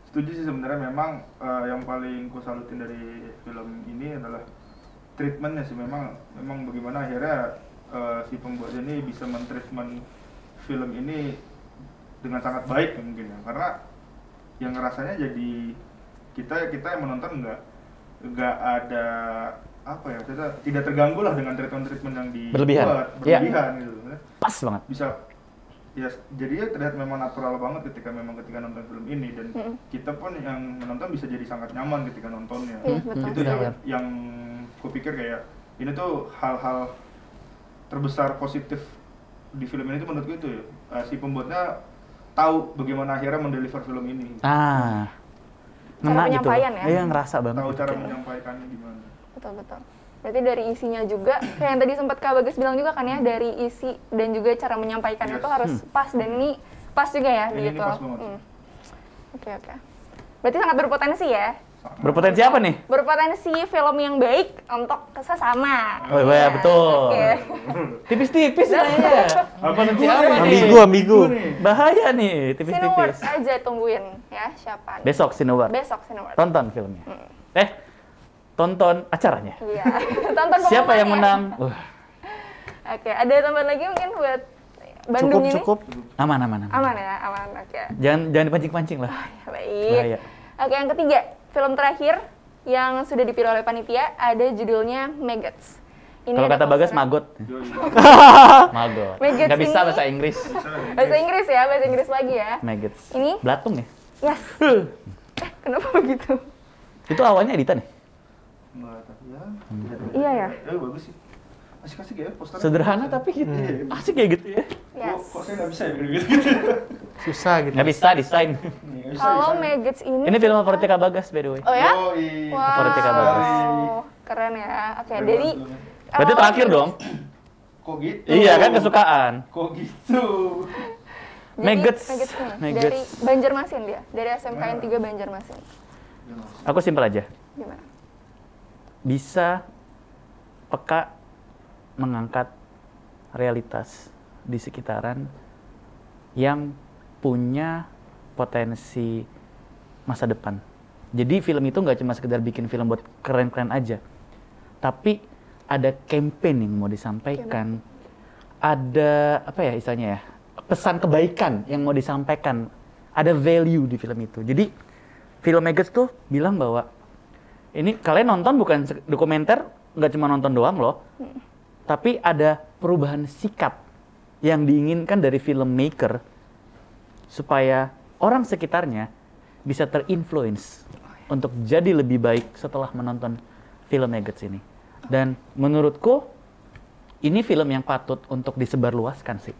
Setuju sih sebenarnya memang yang paling ku salutin dari film ini adalah treatmentnya sih memang bagaimana akhirnya si pembuat ini bisa men-treatment film ini dengan sangat baik ya mungkin ya karena yang ngerasanya jadi kita yang menonton nggak ada apa ya tidak terganggu lah dengan treatment yang dibuat berlebihan gitu Pas banget. bisa ya jadinya terlihat memang natural banget ketika nonton film ini dan kita pun yang menonton bisa jadi sangat nyaman ketika nontonnya. Betul. Itu yang kupikir kayak ini tuh hal-hal terbesar positif di film ini tuh menurutku itu ya si pembuatnya tahu bagaimana akhirnya mendeliver film ini. Cara gitu. penyampaian ya? Iya, ngerasa banget. Tahu cara menyampaikannya gimana. Betul. Berarti dari isinya juga, kayak yang tadi sempat Kak Bagas bilang juga kan ya, dari isi dan juga cara menyampaikannya itu harus pas, dan ini pas juga ya di Ini itu. pas banget. Oke. Berarti sangat berpotensi ya? Berpotensi apa nih? Berpotensi film yang baik untuk sesama. Oh iya, betul. Oke. Tipis-tipis nanya. Berpotensi apa nih? Ambigu. Bahaya nih, tipis-tipis. Cineworld aja tungguin ya, siapa nih? Besok Cineworld. Besok Cineworld. Tonton filmnya. Tonton acaranya. Iya. Tonton Siapa yang pengumumannya. menang? Oke, ada tambahan lagi mungkin buat Bandung ini? Cukup. Aman. Aman ya, aman. Oke. Jangan dipancing-pancing lah. Baik. Bahaya. Oke, yang ketiga, film terakhir yang sudah dipilih oleh panitia ada judulnya Maggots. Ini Kalau ada kata Bagas, posternya. magot. Magot. Maggots Nggak bisa ini- bahasa Inggris. Bahasa Inggris ya, bahasa Inggris lagi ya. Maggots. Ini? Belatung ya? Yes. Kenapa begitu? Itu awalnya editan ya? Nggak tahu ya. Iya ya. Bagus sih. Asik-asik ya posternya. Sederhana tapi gitu. Asik kayak gitu ya. Yes. Kok saya nggak bisa ya gitu. Susah gitu. Nggak bisa desain. Kalau Maggots ini Ini film favoritnya Kak Bagas by the way. Oh ya? Yoi. Wow. Favoritnya Kak Bagas. Keren ya. Oke, dari Berarti terakhir dong. Kok gitu? Iya kan kesukaan. Kok gitu? Maggots. Dari Banjarmasin dia, dari SMKN 3 Banjarmasin. Aku simpel aja. Gimana? Bisa peka mengangkat realitas di sekitaran yang punya potensi masa depan. Jadi film itu nggak cuma sekedar bikin film buat keren-keren aja, tapi ada campaign yang mau disampaikan, ada apa ya istilahnya ya, pesan kebaikan yang mau disampaikan, ada value di film itu. Jadi film Maggots tuh bilang bahwa ini kalian nonton bukan dokumenter, nggak cuma nonton doang loh, tapi ada perubahan sikap yang diinginkan dari filmmaker supaya orang sekitarnya bisa terinfluence untuk jadi lebih baik setelah menonton film Maggots ini. Dan menurutku ini film yang patut untuk disebarluaskan sih.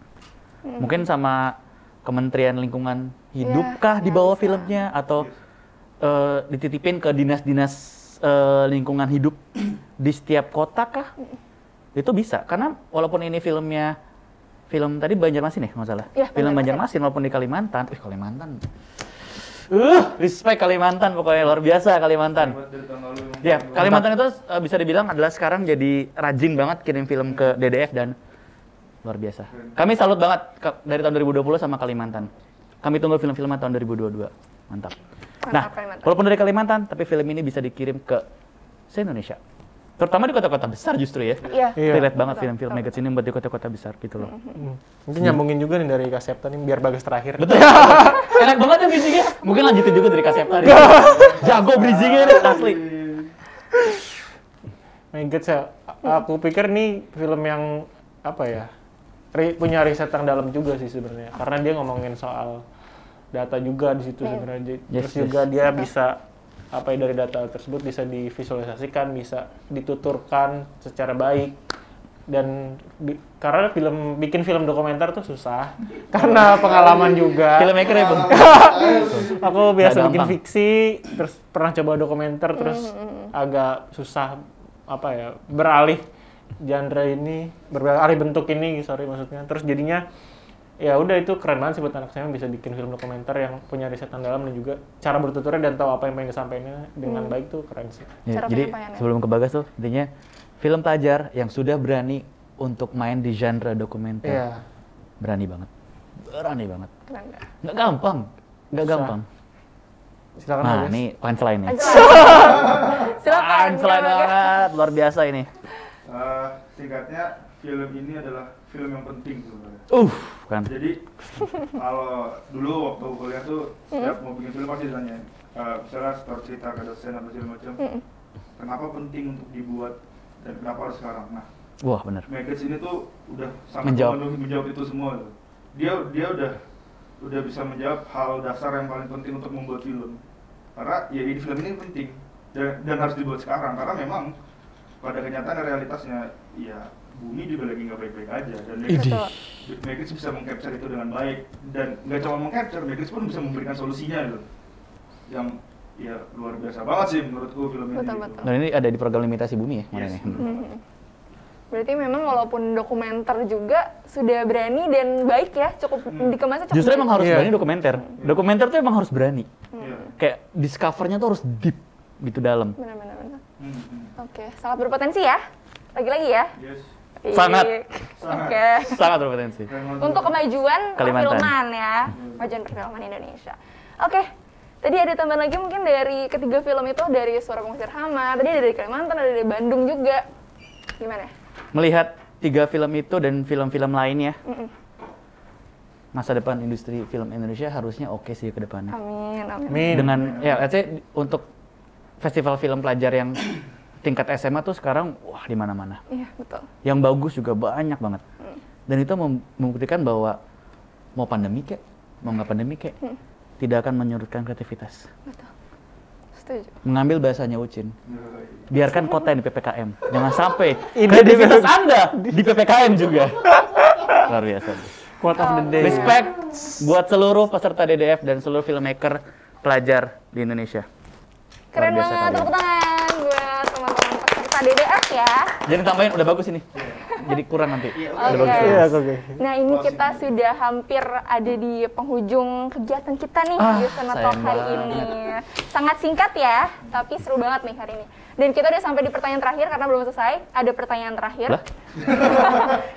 Mungkin sama Kementerian Lingkungan Hidup kah di bawah filmnya, atau dititipin ke dinas-dinas lingkungan hidup di setiap kota kah? Itu bisa, karena walaupun ini filmnya film tadi Banjarmasin ya, nggak salah. Ya, Film Banjarmasin walaupun di Kalimantan. Kalimantan. Respect Kalimantan, pokoknya luar biasa Kalimantan. Ya, Kalimantan itu bisa dibilang adalah sekarang jadi rajin banget kirim film ke DDF dan luar biasa. Kami salut banget dari tahun 2020 sama Kalimantan. Kami tunggu film-filmnya tahun 2022. Mantap. Nah, Kalimantan. walaupun dari Kalimantan, tapi film ini bisa dikirim ke se-Indonesia. Terutama di kota-kota besar justru ya. Iya. Relate banget film-film Maggots ini buat di kota-kota besar gitu loh. Mungkin nyambungin juga nih dari Kasepta nih biar Bagas terakhir. Betul. Enak banget ya bridging-nya. Mungkin lanjutin juga dari Kasepta. Jago bridging-nya nih, asli. Maggots ya, aku pikir nih film yang apa ya, punya riset yang dalam juga sih sebenarnya. Karena dia ngomongin soal data juga di situ sebenarnya. Terus juga dia bisa apa ya, dari data tersebut bisa divisualisasikan, bisa dituturkan secara baik. Dan karena bikin film dokumenter tuh susah karena pengalaman juga. Filmmaker ya, Bang. Aku biasa Nggak bikin gampang. fiksi, terus pernah coba dokumenter, terus agak susah apa ya, beralih genre ini, beralih bentuk ini, maksudnya. Terus jadinya ya udah, itu keren banget sih buat anak saya bisa bikin film dokumenter yang punya riset yang dalam dan juga cara bertuturnya dan tahu apa yang pengen disampaikan dengan baik tuh keren sih. Ya, Cara jadi penyampaiannya. sebelum ke Bagas tuh intinya film pelajar yang sudah berani untuk main di genre dokumenter. Iya. Berani banget. Berani banget. Keren dah. Nggak gampang. Nggak Susah. gampang. Silakan Nah, Bagas. ini punchline nih. Silakan. Punchline banget. Luar biasa ini. Singkatnya, film ini adalah film yang penting sebenarnya. Kan. Jadi kalau dulu waktu kuliah tuh setiap mau bikin film pasti ditanya, misalnya story cerita ke dosen atau segala macam, kenapa penting untuk dibuat dan kenapa harus sekarang. Nah, Wah, bener. Maggots ini tuh udah sangat Menjawab. menjawab itu semua. Tuh. Dia udah bisa menjawab hal dasar yang paling penting untuk membuat film. Karena ya di film ini penting dan harus dibuat sekarang karena memang pada kenyataan realitasnya ya bumi juga lagi nggak baik-baik aja dan Maggots bisa mengcapture itu dengan baik dan nggak cuma mengcapture, Maggots pun bisa memberikan solusinya loh yang ya luar biasa banget sih menurutku film ini. Betul. Dan ini ada di program limitasi bumi ya kemarin Yes. ya. Berarti memang walaupun dokumenter juga sudah berani dan baik ya, cukup dikemasnya cukup Justru baik. emang harus Iya. berani dokumenter. Dokumenter tuh emang harus berani. Iya. Kayak discover-nya tuh harus deep gitu dalam. Benar. Hmm. Oke, sangat berpotensi ya. Lagi-lagi ya. Yes. Sangat. Oke. Sangat berpotensi. Untuk kemajuan Kalimantan. perfilman ya, kemajuan perfilman Indonesia. Oke, tadi ada tambahan lagi mungkin dari ketiga film itu, dari Suara Pengusir Hama, tadi ada dari Kalimantan, ada dari Bandung juga. Gimana? Melihat 3 film itu dan film-film lainnya, masa depan industri film Indonesia harusnya oke sih ke depannya. Amin. Amin. Dengan ya let's say untuk festival film pelajar yang tingkat SMA tuh sekarang wah di mana-mana. Iya, betul. Yang bagus juga banyak banget. Dan itu membuktikan bahwa mau pandemi kek, mau nggak pandemi kek, tidak akan menyurutkan kreativitas. Betul. Setuju. Mengambil bahasanya Ucin. Biarkan kota yang di PPKM. Jangan sampai kreativitas Anda di PPKM juga. Luar biasa. Quote of the day. Respect buat seluruh peserta DDF dan seluruh filmmaker pelajar di Indonesia. Keren Luar biasa banget, kalian. tepuk tangan buat teman-teman peserta ya. Jadi tambahin udah bagus ini. Jadi kurang nanti. Udah Oke. bagus. Iya, oke. Nah ini kita sudah hampir ada di penghujung kegiatan kita nih di Sana Talk sayang hari banget. ini. Sangat singkat ya, tapi seru banget nih hari ini. Dan kita udah sampai di pertanyaan terakhir karena belum selesai. Ada pertanyaan terakhir. Lah?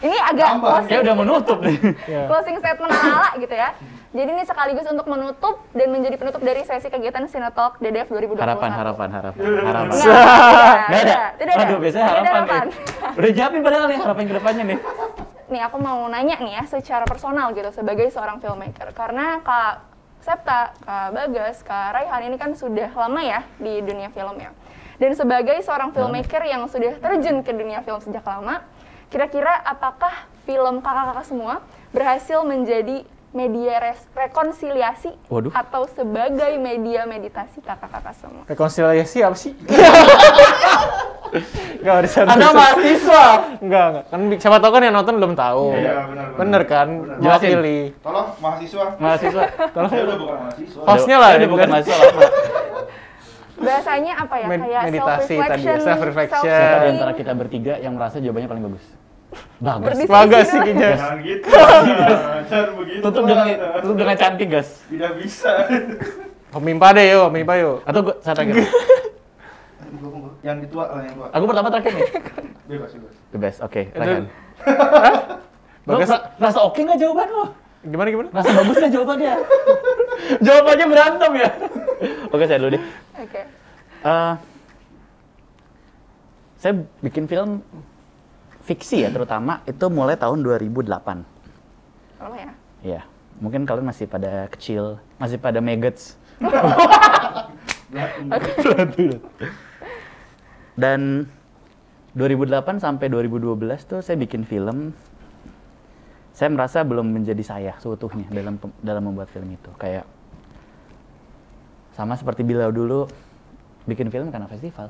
Ini agak Kayak udah menutup nih. closing statement ala gitu ya. Jadi ini sekaligus untuk menutup dan menjadi penutup dari sesi kegiatan Sinetalk DDF 2021. Harapan. Enggak ada. Tidak ada. Aduh, biasanya Tidak ada harapan. Udah jawabin padahal nih harapan kedepannya nih. Nih aku mau nanya nih ya secara personal gitu sebagai seorang filmmaker. Karena Kak Septa, Kak Bagas, Kak Raihan ini kan sudah lama ya di dunia film ya. Dan sebagai seorang filmmaker yang sudah terjun ke dunia film sejak lama, kira-kira apakah film kakak-kakak semua berhasil menjadi media rekonsiliasi Waduh. atau sebagai media meditasi kakak-kakak semua? Rekonsiliasi apa sih? Enggak ada satu. Anda mahasiswa. Enggak. Kan siapa tahu kan yang nonton belum tahu. Iya, benar. Kan? Jelasin. Mewakili. Tolong mahasiswa. Mahasiswa. Saya udah bukan mahasiswa. Hostnya lah, Udah bukan bukan? mahasiswa lama. Bahasanya apa ya? Kayak Meditasi tadi, self-reflection. self-reflection. Siapa di self-healing. antara kita bertiga yang merasa jawabannya paling bagus? Bagus. Berdiskusi Bagas sih dulu. kayaknya. Jangan gitu. Jangan begitu. Tutup dengan cantik, guys. Tidak bisa. Pemimpa deh yuk, pemimpa yuk. Atau saya terakhir. Yang ditua lah yang tua. Aku pertama terakhir nih. Bebas. The best. Oke, Raihan. Bagas. Rasa oke nggak jawaban lo? Gimana? Rasa bagus nggak jawabannya? Jawabannya berantem ya? Oke, saya dulu deh. Oke. Saya bikin film fiksi ya, terutama itu mulai tahun 2008. Lama ya? Ya, mungkin kalian masih pada kecil, masih pada maggots. Dan 2008 sampai 2012 tuh saya bikin film. Saya merasa belum menjadi saya seutuhnya dalam membuat film itu. Kayak sama seperti Bilal dulu bikin film karena festival,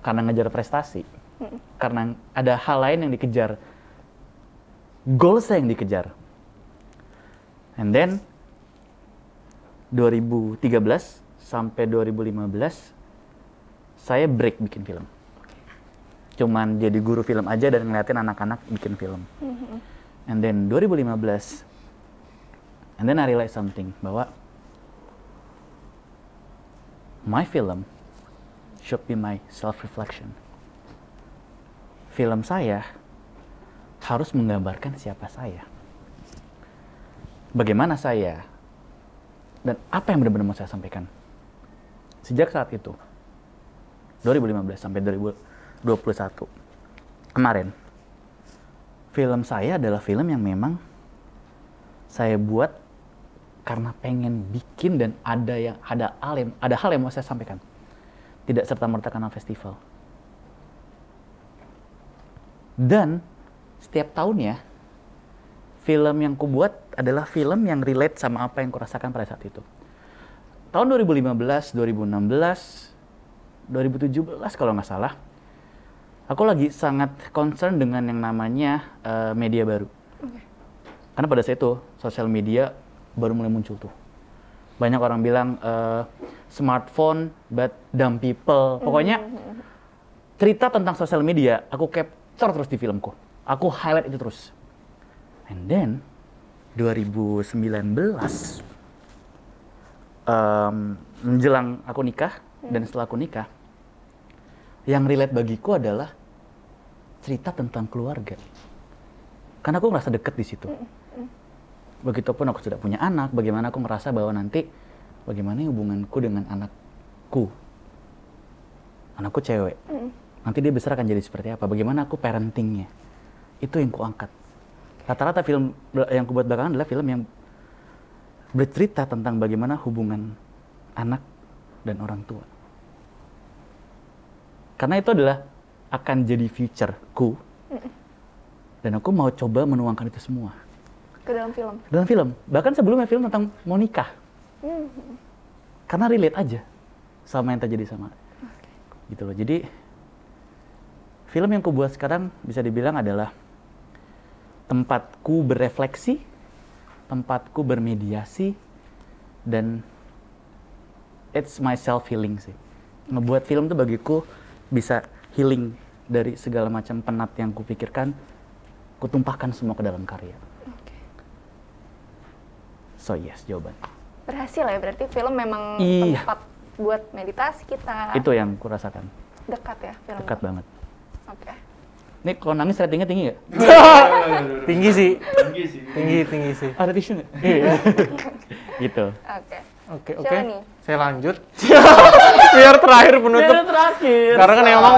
karena ngejar prestasi, karena ada hal lain yang dikejar, goals yang dikejar. And then 2013 sampai 2015 saya break bikin film. Cuman jadi guru film aja dan ngeliatin anak-anak bikin film. And then 2015, and then I realized something, bahwa my film should be my self-reflection. Film saya harus menggambarkan siapa saya, bagaimana saya, dan apa yang benar-benar mau saya sampaikan. Sejak saat itu, 2015 sampai 2021, kemarin, film saya adalah film yang memang saya buat karena pengen bikin dan ada hal yang mau saya sampaikan. Tidak serta-merta karena festival. Dan setiap tahunnya film yang kubuat adalah film yang relate sama apa yang kurasakan pada saat itu. Tahun 2015, 2016, 2017 kalau nggak salah, aku lagi sangat concern dengan yang namanya media baru. Karena pada saat itu sosial media baru mulai muncul tuh. Banyak orang bilang smartphone but dumb people. Pokoknya cerita tentang sosial media aku capture terus di filmku. Aku highlight itu terus. And then 2019 menjelang aku nikah dan setelah aku nikah, yang relate bagiku adalah cerita tentang keluarga. Karena aku ngerasa deket di situ. Begitupun aku sudah punya anak, bagaimana aku merasa bahwa nanti bagaimana hubunganku dengan anakku. Anakku cewek. Nanti dia besar akan jadi seperti apa? Bagaimana aku parentingnya? Itu yang kuangkat. Rata-rata film yang kubuat belakangan adalah film yang bercerita tentang bagaimana hubungan anak dan orang tua. Karena itu adalah akan jadi future-ku. Dan aku mau coba menuangkan itu semua Ke dalam film? dalam film. Bahkan sebelumnya film tentang mau nikah. Karena relate aja sama yang terjadi sama. Gitu loh. Jadi film yang kubuat sekarang bisa dibilang adalah tempatku berefleksi, tempatku bermediasi, dan it's my self healing sih. Ngebuat film tuh bagiku bisa healing dari segala macam penat yang kupikirkan, kutumpahkan semua ke dalam karya. So yes, jawaban. Berhasil ya, berarti film memang Iya. tempat buat meditasi kita. Itu yang kurasakan. Dekat ya film. Dekat banget. Oke. Nih kalau nangis ratingnya tinggi nggak? Tinggi sih. Tinggi sih. Tinggi sih. Ada tisu nggak? Iya. Gitu. Oke. Oke. Siapa nih? Saya lanjut. Biar terakhir penutup. terakhir. Karena kan emang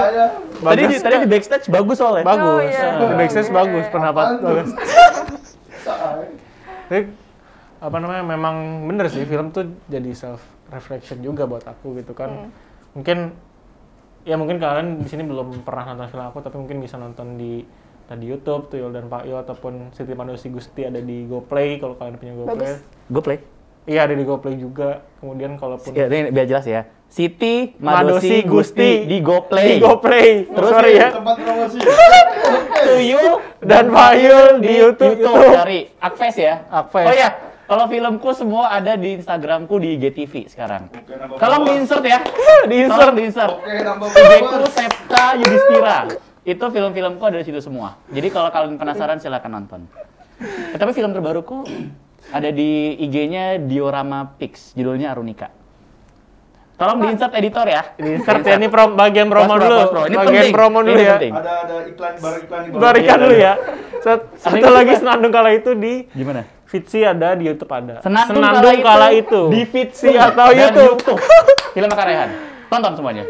Tadi di backstage bagus soalnya. bagus. Oh, iya. Di backstage bagus, pendapat Apaan tuh? bagus. Tapi apa namanya, memang bener sih, film tuh jadi self reflection juga buat aku gitu kan. Mungkin kalian di sini belum pernah nonton film aku, tapi mungkin bisa nonton di YouTube Tuyul dan Pak Yo, ataupun Siti Madosi Gusti ada di GoPlay kalau kalian punya GoPlay. Bagus. Gue play. Iya, ada di GoPlay juga. Kemudian kalaupun Ya, ini biar jelas ya. Siti Madosi Gusti di GoPlay. Di GoPlay. Terus Sorry ya. Tempat promosi. Tuyul Dan Pak Yul di YouTube. Cari Akves ya. Akves. Oh ya, kalau filmku semua ada di Instagramku di IGTV sekarang. Oke, nambah Kalau followers. di-insert ya. Di-insert. Di-insert. Oke, nambah IG-ku followers. Septa Yudhistira. Itu film-filmku ada di situ semua. Jadi kalau kalian penasaran silakan nonton. Tapi film terbaruku ada di IG-nya Diorama Pix, judulnya Arunika. Tolong di-insert editor ya. Di-insert ya, ini bagian promo Post pro, dulu. post pro. Ini Bagian penting. promo dulu Ini ya. penting. Ada iklan di bawah. Barikan Iya, dulu iya. ya. Satu lagi Senandung Kala itu di Gimana? Fitsi ada, di YouTube ada. Senandung Kala itu. di Fitsi atau dan YouTube. Film Kak Rehan. Tonton semuanya.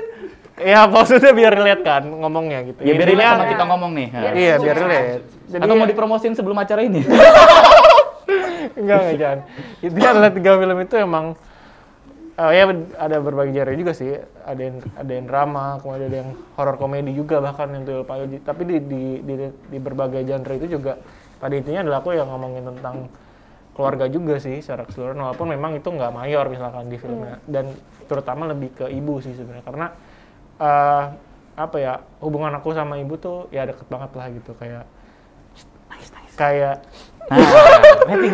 Ya maksudnya biar relate kan ngomongnya gitu. Ya biar relate Intinya- sama kita ngomong nih. Iya, biar relate. Jadi Atau mau dipromosin sebelum acara ini? enggak jangan. Intinya adalah 3 film itu emang ya ada berbagai genre juga sih. Ada yang drama, kemudian ada yang horror komedi juga, bahkan yang Tuyul Payo. Tapi di berbagai genre itu juga pada intinya adalah aku yang ngomongin tentang keluarga juga sih secara keseluruhan, walaupun memang itu nggak mayor misalkan di filmnya, dan terutama lebih ke ibu sih sebenarnya, karena apa ya, hubungan aku sama ibu tuh ya deket banget lah gitu, kayak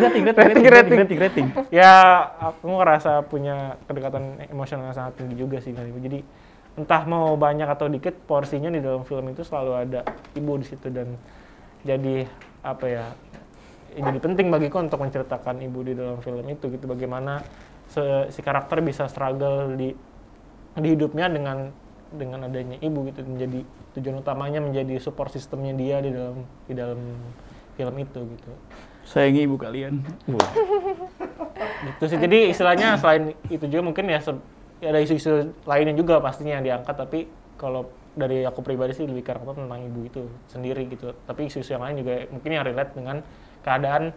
Rating. ya aku ngerasa punya kedekatan emosional yang sangat tinggi juga sih dengan ibu. Jadi entah mau banyak atau dikit porsinya di dalam film itu selalu ada ibu di situ, dan jadi apa ya, jadi penting bagiku untuk menceritakan ibu di dalam film itu gitu, bagaimana si karakter bisa struggle di hidupnya dengan adanya ibu gitu, menjadi tujuan utamanya, menjadi support sistemnya dia di dalam film itu gitu. Sayangi ibu kalian. Gitu sih. Jadi istilahnya selain itu juga mungkin ya ada isu-isu lainnya juga pastinya yang diangkat, tapi kalau dari aku pribadi sih lebih karakter tentang ibu itu sendiri gitu. Tapi isu-isu yang lain juga mungkin yang relate dengan keadaan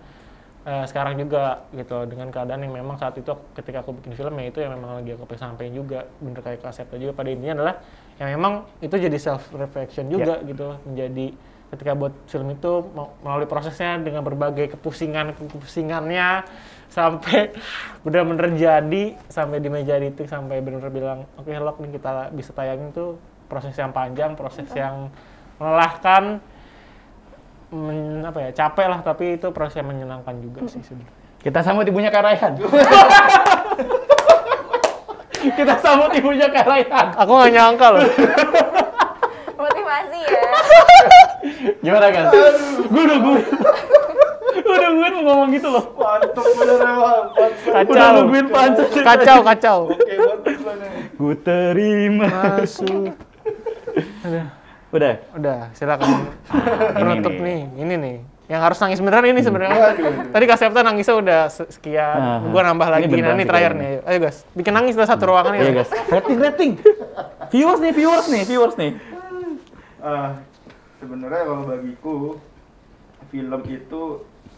sekarang juga gitu, dengan keadaan yang memang saat itu ketika aku bikin film ya itu yang memang lagi aku pengen sampein juga, bener kayak Kasepta juga, pada intinya adalah yang memang itu jadi self reflection juga gitu, menjadi ketika buat film itu melalui prosesnya dengan berbagai kepusingannya sampai benar-benar jadi, sampai di meja editing, sampai benar-benar bilang oke, lock nih kita bisa tayangin, tuh proses yang panjang, proses yang melelahkan, capek lah, tapi itu proses yang menyenangkan juga sih sebenarnya. Kita sambut ibunya Kak Raihan. Kita sambut ibunya Kak Raihan. Aku nggak nyangka loh. Motivasi ya. Gimana kan? Gue udah nungguin mau ngomong gitu loh. Mantap bener emang. Udah nungguin panca. Kacau. Oke, buat iklannya. Gue terima. Masuk. Udah, silakan. Penutup nih. Ini nih. Yang harus nangis beneran ini sebenarnya. Tadi Kak Septa nangisnya udah sekian. Gua nambah lagi. Ini beneran Ini sih terakhir kayaknya. nih. Ayo guys, bikin nangis lah satu ruangan Iya ini. guys. Rating. Viewers nih. Sebenarnya kalau bagiku film itu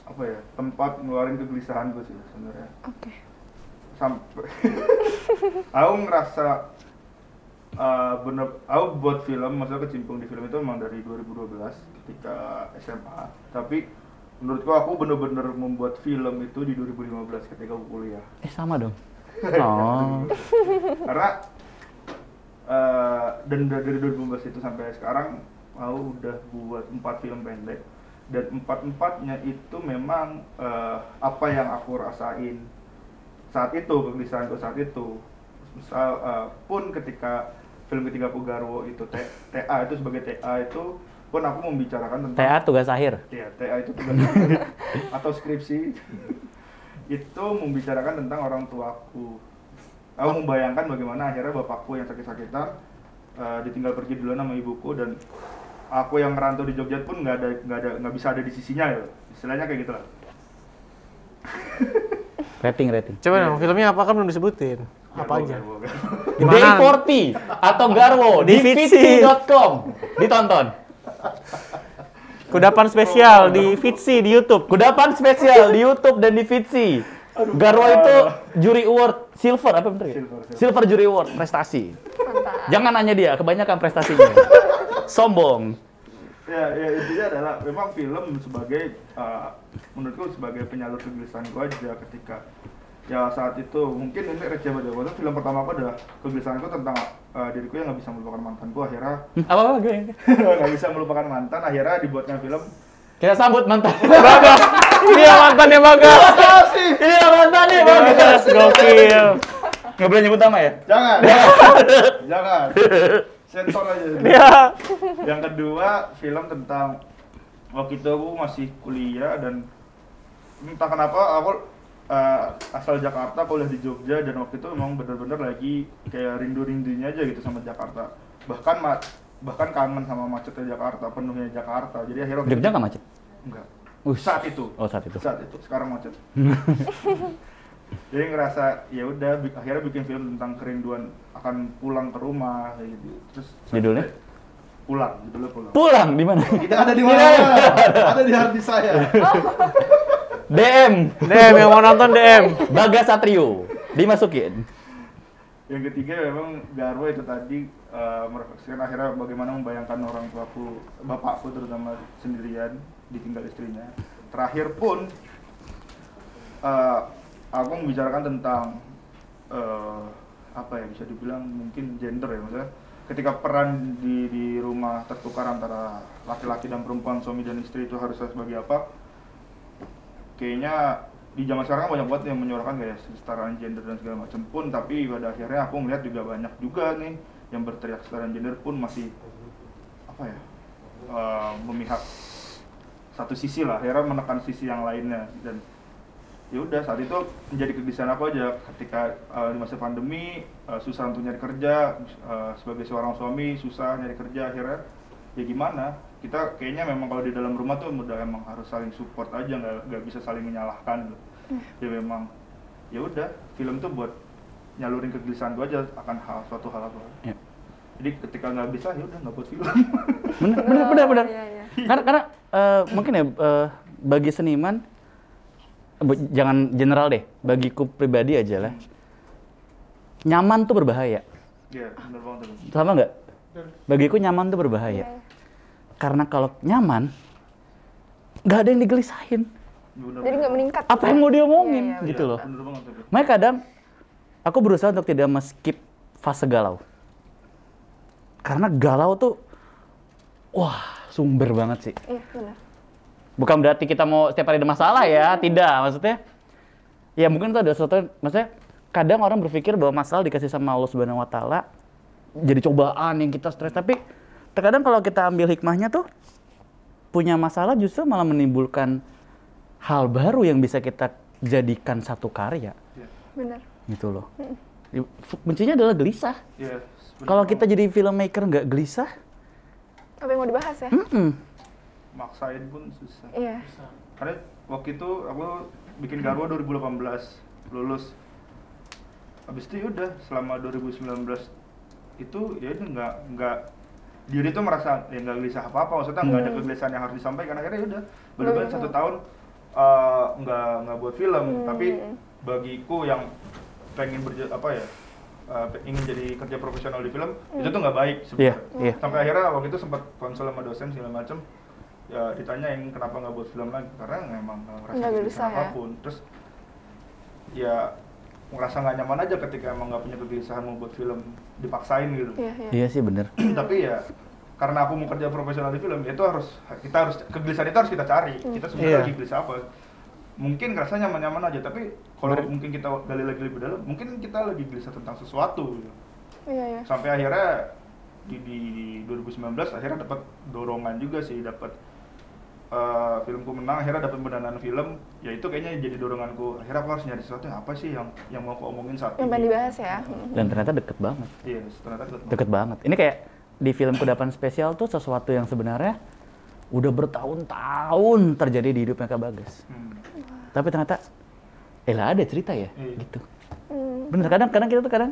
apa ya, tempat ngeluarin kegelisahan gue sih sebenarnya. Oke. Sampai aku ngerasa aku buat film, maksudnya kecimpung di film itu memang dari 2012 ketika SMA. Tapi menurutku aku bener-bener membuat film itu di 2015 ketika aku kuliah. Sama dong. Oh. Karena dan dari 2015 itu sampai sekarang aku udah buat 4 film pendek, dan 4-4-nya itu memang apa yang aku rasain saat itu, kegelisahanku saat itu. Misal pun ketika film ketiga aku Garwo itu TA itu sebagai TA itu pun aku membicarakan tentang TA tugas akhir. Iya, TA itu tugas atau skripsi itu membicarakan tentang orang tuaku. Aku membayangkan bagaimana akhirnya bapakku yang sakit-sakitan ditinggal pergi duluan sama ibuku dan aku yang merantau di Jogja pun nggak bisa ada di sisinya ya. Istilahnya kayak gitulah. Rating. Coba dong, filmnya apa kan belum disebutin? Apa aja? Day 40 atau Garwo di Fitsi.com. Ditonton. Kudapan spesial di Fitsi di YouTube. Kudapan spesial di YouTube dan di Fitsi. Garwo itu Juri Award Silver apa bener ya? Silver Juri Award prestasi. Mantap. Jangan nanya dia, kebanyakan prestasinya. Sombong. Ya intinya adalah memang film sebagai menurutku sebagai penyalur kegelisahanku aja ketika ya saat itu mungkin ini receh banget. Waktu film pertama aku adalah kegelisahanku tentang diriku yang nggak bisa melupakan mantanku akhirnya Apa gue? nggak bisa melupakan mantan akhirnya dibuatnya film. Kita sambut mantan. Bagas. Dia mantannya Bagas. Iya mantannya Bagas. Gokil. Nggak boleh nyebut nama ya? Jangan. Sensor aja. Iya. Yang kedua film tentang waktu itu aku masih kuliah dan entah kenapa aku asal Jakarta, kuliah di Jogja dan waktu itu memang benar-benar lagi kayak rindu-rindunya aja gitu sama Jakarta. Bahkan kangen sama macetnya Jakarta, penuhnya Jakarta. Jadi akhirnya Jogja nggak macet? enggak. Ush. Saat itu. Oh saat itu. Sekarang macet. Jadi ngerasa ya udah akhirnya bikin film tentang kerinduan akan pulang ke rumah kayak gitu. Terus Judulnya? Judulnya pulang. Pulang di mana? Kita ada di mana? Ada di harddisk saya. DM yang mau nonton DM. Bagas Satrio dimasukin. Yang ketiga memang Garwo itu tadi merefleksikan akhirnya bagaimana membayangkan orang tuaku, bapakku terutama sendirian ditinggal istrinya. Terakhir pun aku membicarakan tentang apa ya bisa dibilang mungkin gender ya maksudnya ketika peran di rumah tertukar antara laki-laki dan perempuan, suami dan istri itu harusnya sebagai apa? Kayaknya di zaman sekarang kan banyak banget yang menyuarakan kayak kesetaraan gender dan segala macam pun, tapi pada akhirnya aku melihat juga banyak juga nih yang berteriak kesetaraan gender pun masih apa ya memihak satu sisi lah, akhirnya menekan sisi yang lainnya dan ya udah saat itu menjadi kegelisahan aku aja ketika di masa pandemi susah untuk nyari kerja, sebagai seorang suami susah nyari kerja, akhirnya ya gimana, kita kayaknya memang kalau di dalam rumah tuh udah emang harus saling support aja, nggak bisa saling menyalahkan gitu. Ya memang ya udah film tuh buat nyalurin kegelisahan gua aja akan suatu hal apa ya. Jadi ketika nggak bisa ya udah nggak buat film. benar. Iya. Karena mungkin ya bagi seniman jangan general deh, bagiku pribadi aja lah. Nyaman tuh berbahaya. Iya, benar banget. Sama nggak? Bagiku nyaman tuh berbahaya. Karena kalau nyaman, nggak ada yang digelisahin. Jadi nggak meningkat. Apa yang mau diomongin, Iya, gitu loh. Benar banget. Makanya kadang aku berusaha untuk tidak skip fase galau. Karena galau tuh, wah sumber banget sih. Iya, benar. Bukan berarti kita mau setiap hari ada masalah ya, tidak. Maksudnya, ya mungkin itu ada sesuatu, maksudnya kadang orang berpikir bahwa masalah dikasih sama Allah Subhanahu Wa Taala jadi cobaan yang kita stres. Tapi terkadang kalau kita ambil hikmahnya tuh, punya masalah justru malah menimbulkan hal baru yang bisa kita jadikan satu karya. Benar. Gitu loh. Kuncinya adalah gelisah. Iya. Kalau kita jadi filmmaker nggak gelisah, Apa yang mau dibahas ya? Maksain pun susah. Iya. Karena waktu itu aku bikin Garwo 2018 lulus. Habis itu udah selama 2019 itu ya udah nggak diri tuh merasa ya nggak gelisah apa-apa, maksudnya nggak ada kegelisahan yang harus disampaikan. Akhirnya ya udah benar-benar 1 tahun nggak buat film, tapi bagiku yang pengen ingin jadi kerja profesional di film itu tuh nggak baik sebenarnya. Iya. Sampai akhirnya waktu itu sempat konsul sama dosen segala macem, ya ditanyain kenapa nggak buat film lagi, karena memang nggak ngerasa Nggak gelisah gelisah ya. apapun. Terus ya ngerasa nggak nyaman aja ketika emang nggak punya kegelisahan mau buat film, dipaksain gitu. Iya. iya sih bener. Tapi ya karena aku mau kerja profesional di film, itu kita harus kegelisahan itu harus kita cari. Kita sebenarnya Iya. lagi gelisah apa? Mungkin ngerasa nyaman-nyaman aja, tapi kalau mungkin kita gali lagi lebih dalam, mungkin kita lagi gelisah tentang sesuatu gitu. Iya. Sampai akhirnya di 2019 akhirnya dapat dorongan juga sih, dapat filmku menang, akhirnya dapat pendanaan film, ya itu kayaknya jadi doronganku. Akhirnya aku harus nyari sesuatu yang apa sih yang mau aku omongin saat Yang ini. pengen dibahas ya. Dan ternyata deket banget. Iya, ternyata Deket banget. Ini kayak di film Kudapan Spesial tuh sesuatu yang sebenarnya udah bertahun-tahun terjadi di hidupnya Kak Bagas. Tapi ternyata, lah ada cerita ya, gitu. Bener, kadang kita tuh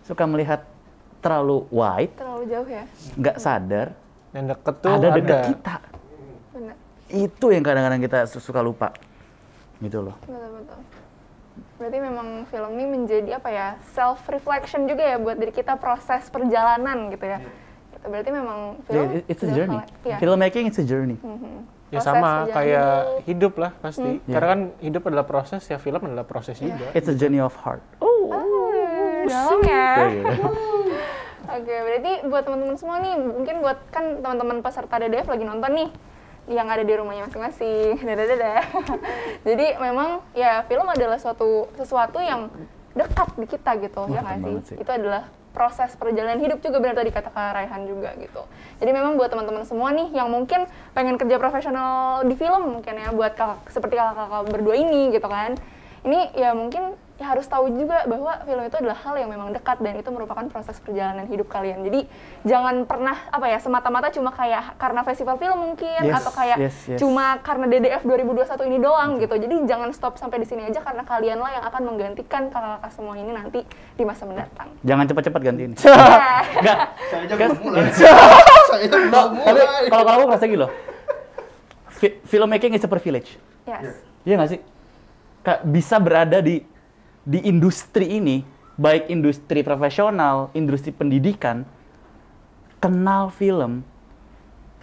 suka melihat terlalu wide, Terlalu jauh ya. nggak sadar Yang deket tuh ada dekat kita. Benar. Itu yang kadang-kadang kita suka lupa, gitu loh. Betul. Berarti memang film ini menjadi apa ya, self reflection juga ya buat diri kita, proses perjalanan gitu ya. Gitu. Berarti memang film It's a adalah journey. ya. Filmmaking it's a journey. Ya Proses sama perjalanan kayak hidup. hidup lah pasti. Karena kan hidup adalah proses, ya film adalah proses juga. It's a journey of heart. Dalam ya. Iya. Oke, berarti buat teman-teman semua nih, mungkin buat kan teman-teman peserta DDF lagi nonton nih, yang ada di rumahnya masing-masing. Dadah. Jadi memang ya film adalah sesuatu yang dekat di kita gitu, ya nggak banget sih? sih. Itu adalah proses perjalanan hidup juga, benar tadi kata Kak Raihan juga gitu. Jadi memang buat teman-teman semua nih yang mungkin pengen kerja profesional di film mungkin ya, buat kakak seperti kakak-kakak berdua ini gitu kan. Ini ya mungkin ya harus tahu juga bahwa film itu adalah hal yang memang dekat dan itu merupakan proses perjalanan hidup kalian. Jadi jangan pernah apa ya, semata-mata cuma kayak karena festival film mungkin Yes, atau kayak yes. cuma karena DDF 2021 ini doang gitu. Jadi jangan stop sampai di sini aja, karena kalianlah yang akan menggantikan kakak-kakak semua ini nanti di masa mendatang. Jangan cepat-cepat gantiin. Nah, Enggak. Saya aja belum mulai. Saya aja belum Tapi mulai. kalau aku ngerasa gini loh. Filmmaking is a privilege. yes. Iya nggak sih? Kak, bisa berada di industri ini, baik industri profesional, industri pendidikan, kenal film.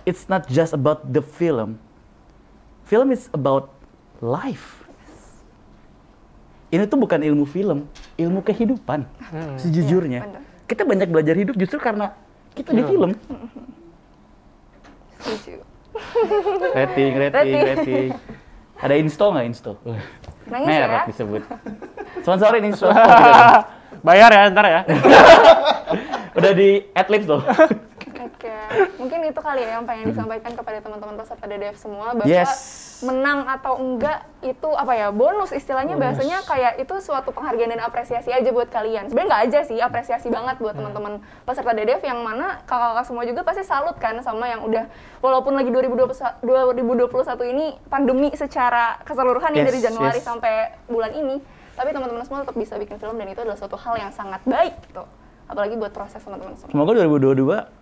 It's not just about the film. Film is about life. Ini tuh bukan ilmu film, ilmu kehidupan. Sejujurnya. Iya, benar. Kita banyak belajar hidup justru karena kita di film. Setuju. Rating. Ada insto nggak insto? Nangis Merek ya? disebut. Sponsorin insto. Bayar ya ntar ya. Udah di Adlibs loh. Oke, mungkin itu kali ya yang pengen disampaikan kepada teman-teman peserta DDF semua, bahwa Yes. menang atau enggak itu apa ya, bonus istilahnya. Bahasanya kayak itu suatu penghargaan dan apresiasi aja buat kalian. Sebenarnya nggak aja sih, apresiasi banget buat teman-teman peserta DDF, yang mana kakak-kakak semua juga pasti salut kan sama yang udah, walaupun lagi 2021 ini pandemi secara keseluruhan ya, Yes, dari Januari yes. sampai bulan ini, tapi teman-teman semua tetap bisa bikin film dan itu adalah suatu hal yang sangat baik gitu. Apalagi buat proses teman-teman semua. Semoga 2022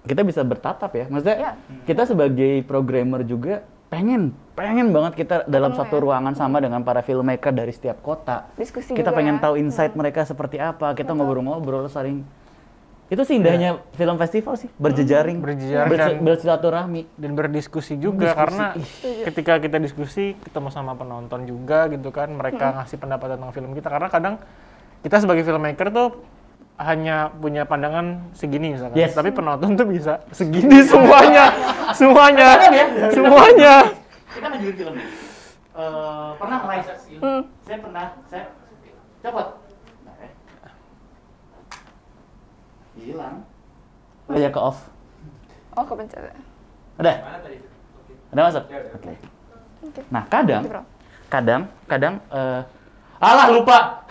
kita bisa bertatap ya. Maksudnya Iya. kita sebagai programmer juga pengen banget kita dalam Ketemu satu ya. ruangan sama dengan para filmmaker dari setiap kota. Diskusi Kita juga pengen ya. tahu insight mereka seperti apa. Kita ngobrol-ngobrol saling. Itu sih indahnya film festival sih, berjejaring, Berjejaring dan- bersilaturahmi. Dan berdiskusi juga, karena ketika kita diskusi ketemu sama penonton juga gitu kan, mereka ngasih pendapat tentang film kita, karena kadang kita sebagai filmmaker tuh hanya punya pandangan segini misalkan, Yes. tapi penonton tuh bisa segini semuanya. Kita ngajuin film nih. Pernah meraih. Saya copot. Hilang. Aja ke off. Oh, kepencet. Udah? Udah masuk? Oke. Nah, kadang, alah lupa.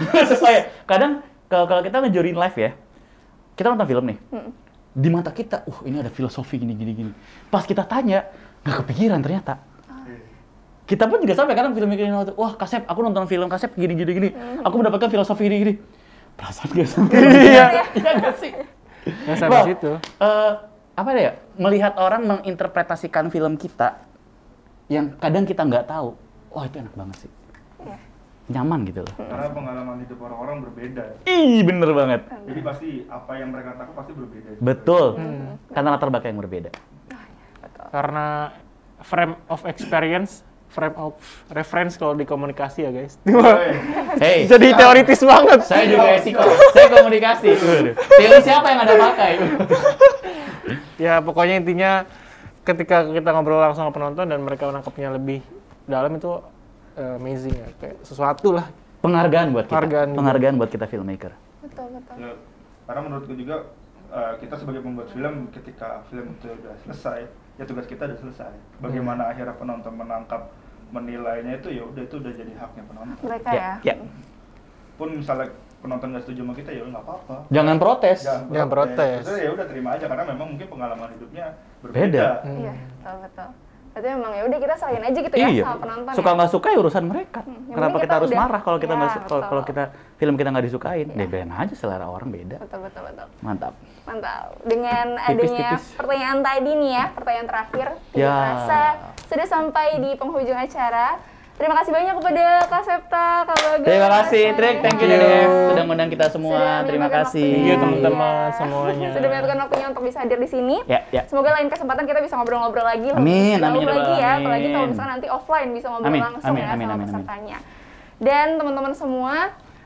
Kadang kalau kita ngejurin live ya, kita nonton film nih. Di mata kita, ini ada filosofi gini. Pas kita tanya, nggak kepikiran ternyata. Kita pun juga sampai kadang film ini, wah Kasep, aku nonton film Kasep gini. Aku mendapatkan filosofi gini. Perasaan gak sampai. Iya nggak sih? Nggak sampai situ. Apa ya? Melihat orang menginterpretasikan film kita yang kadang kita nggak tahu. Wah itu enak banget sih. Nyaman gitu loh. Karena pengalaman hidup orang-orang berbeda. Ih bener banget. Jadi pasti apa yang mereka tahu pasti berbeda. Betul. Karena latar belakang yang berbeda. Karena frame of experience, frame of reference kalau di komunikasi ya guys. Hey, Jadi teoritis banget. saya juga etiko. Saya komunikasi. Teori siapa yang ada pakai? Ya pokoknya intinya ketika kita ngobrol langsung sama penonton dan mereka menangkapnya lebih dalam, itu amazing ya, kayak sesuatu lah. Penghargaan buat kita. Penghargaan juga. Penghargaan buat kita filmmaker. Betul. Ya, karena menurutku juga kita sebagai pembuat film ketika film itu udah selesai, ya tugas kita udah selesai. Bagaimana akhirnya penonton menangkap, menilainya itu ya udah itu udah jadi haknya penonton. Mereka ya. Pun misalnya penonton nggak setuju sama kita ya nggak apa-apa. Jangan protes. Jangan protes. Terus ya udah terima aja karena memang mungkin pengalaman hidupnya Beda. berbeda. Iya, betul. Berarti memang ya udah kita serahin aja gitu ya sama penonton. Suka nggak suka ya urusan mereka. Yang Kenapa penting kita harus udah- marah kalau kita Iya, nggak betul. kalau kita film kita nggak disukain? Biarin aja, selera orang beda. Betul. Mantap. Mantap. Dengan Tipis, adanya tipis. pertanyaan tadi nih ya, pertanyaan terakhir, tidak Ya. terasa sudah sampai di penghujung acara. Terima kasih banyak kepada Kak Septa, Kak Bagas. Terima kasih, Trik. Thank you, Dev. Sudah ngundang kita semua. Sudah Terima menyempatkan kasih. waktunya. Thank you, teman-teman Iya. semuanya. Sudah menyempatkan waktunya untuk bisa hadir di sini. Ya. Semoga lain kesempatan kita bisa ngobrol-ngobrol lagi. Amin, lebih amin, jauh lagi ya, amin. apalagi kalau misalnya nanti offline bisa ngobrol Amin, langsung amin, ya amin, sama amin, amin. pesertanya. Dan teman-teman semua,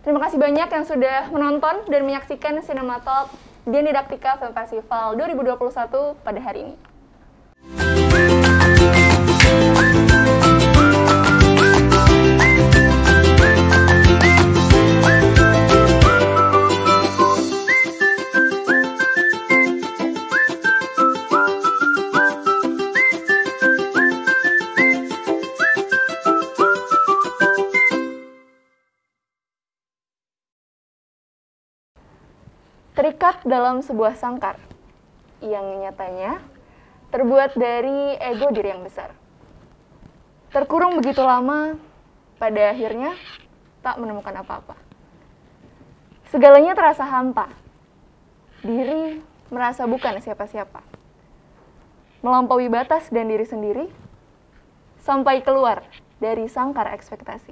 terima kasih banyak yang sudah menonton dan menyaksikan Cinema Talk Dian Didaktika Film Festival 2021 pada hari ini. Terikat dalam sebuah sangkar yang nyatanya terbuat dari ego diri yang besar. Terkurung begitu lama, pada akhirnya tak menemukan apa-apa. Segalanya terasa hampa. Diri merasa bukan siapa-siapa. Melampaui batas dan diri sendiri, sampai keluar dari sangkar ekspektasi.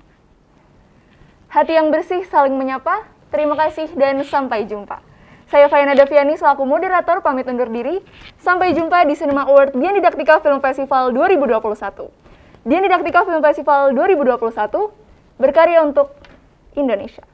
Hati yang bersih saling menyapa, terima kasih dan sampai jumpa. Saya Fayana Daviani selaku moderator pamit undur diri. Sampai jumpa di Cinema Award Dian Didaktika Film Festival 2021. Dian Didaktika Film Festival 2021 berkarya untuk Indonesia.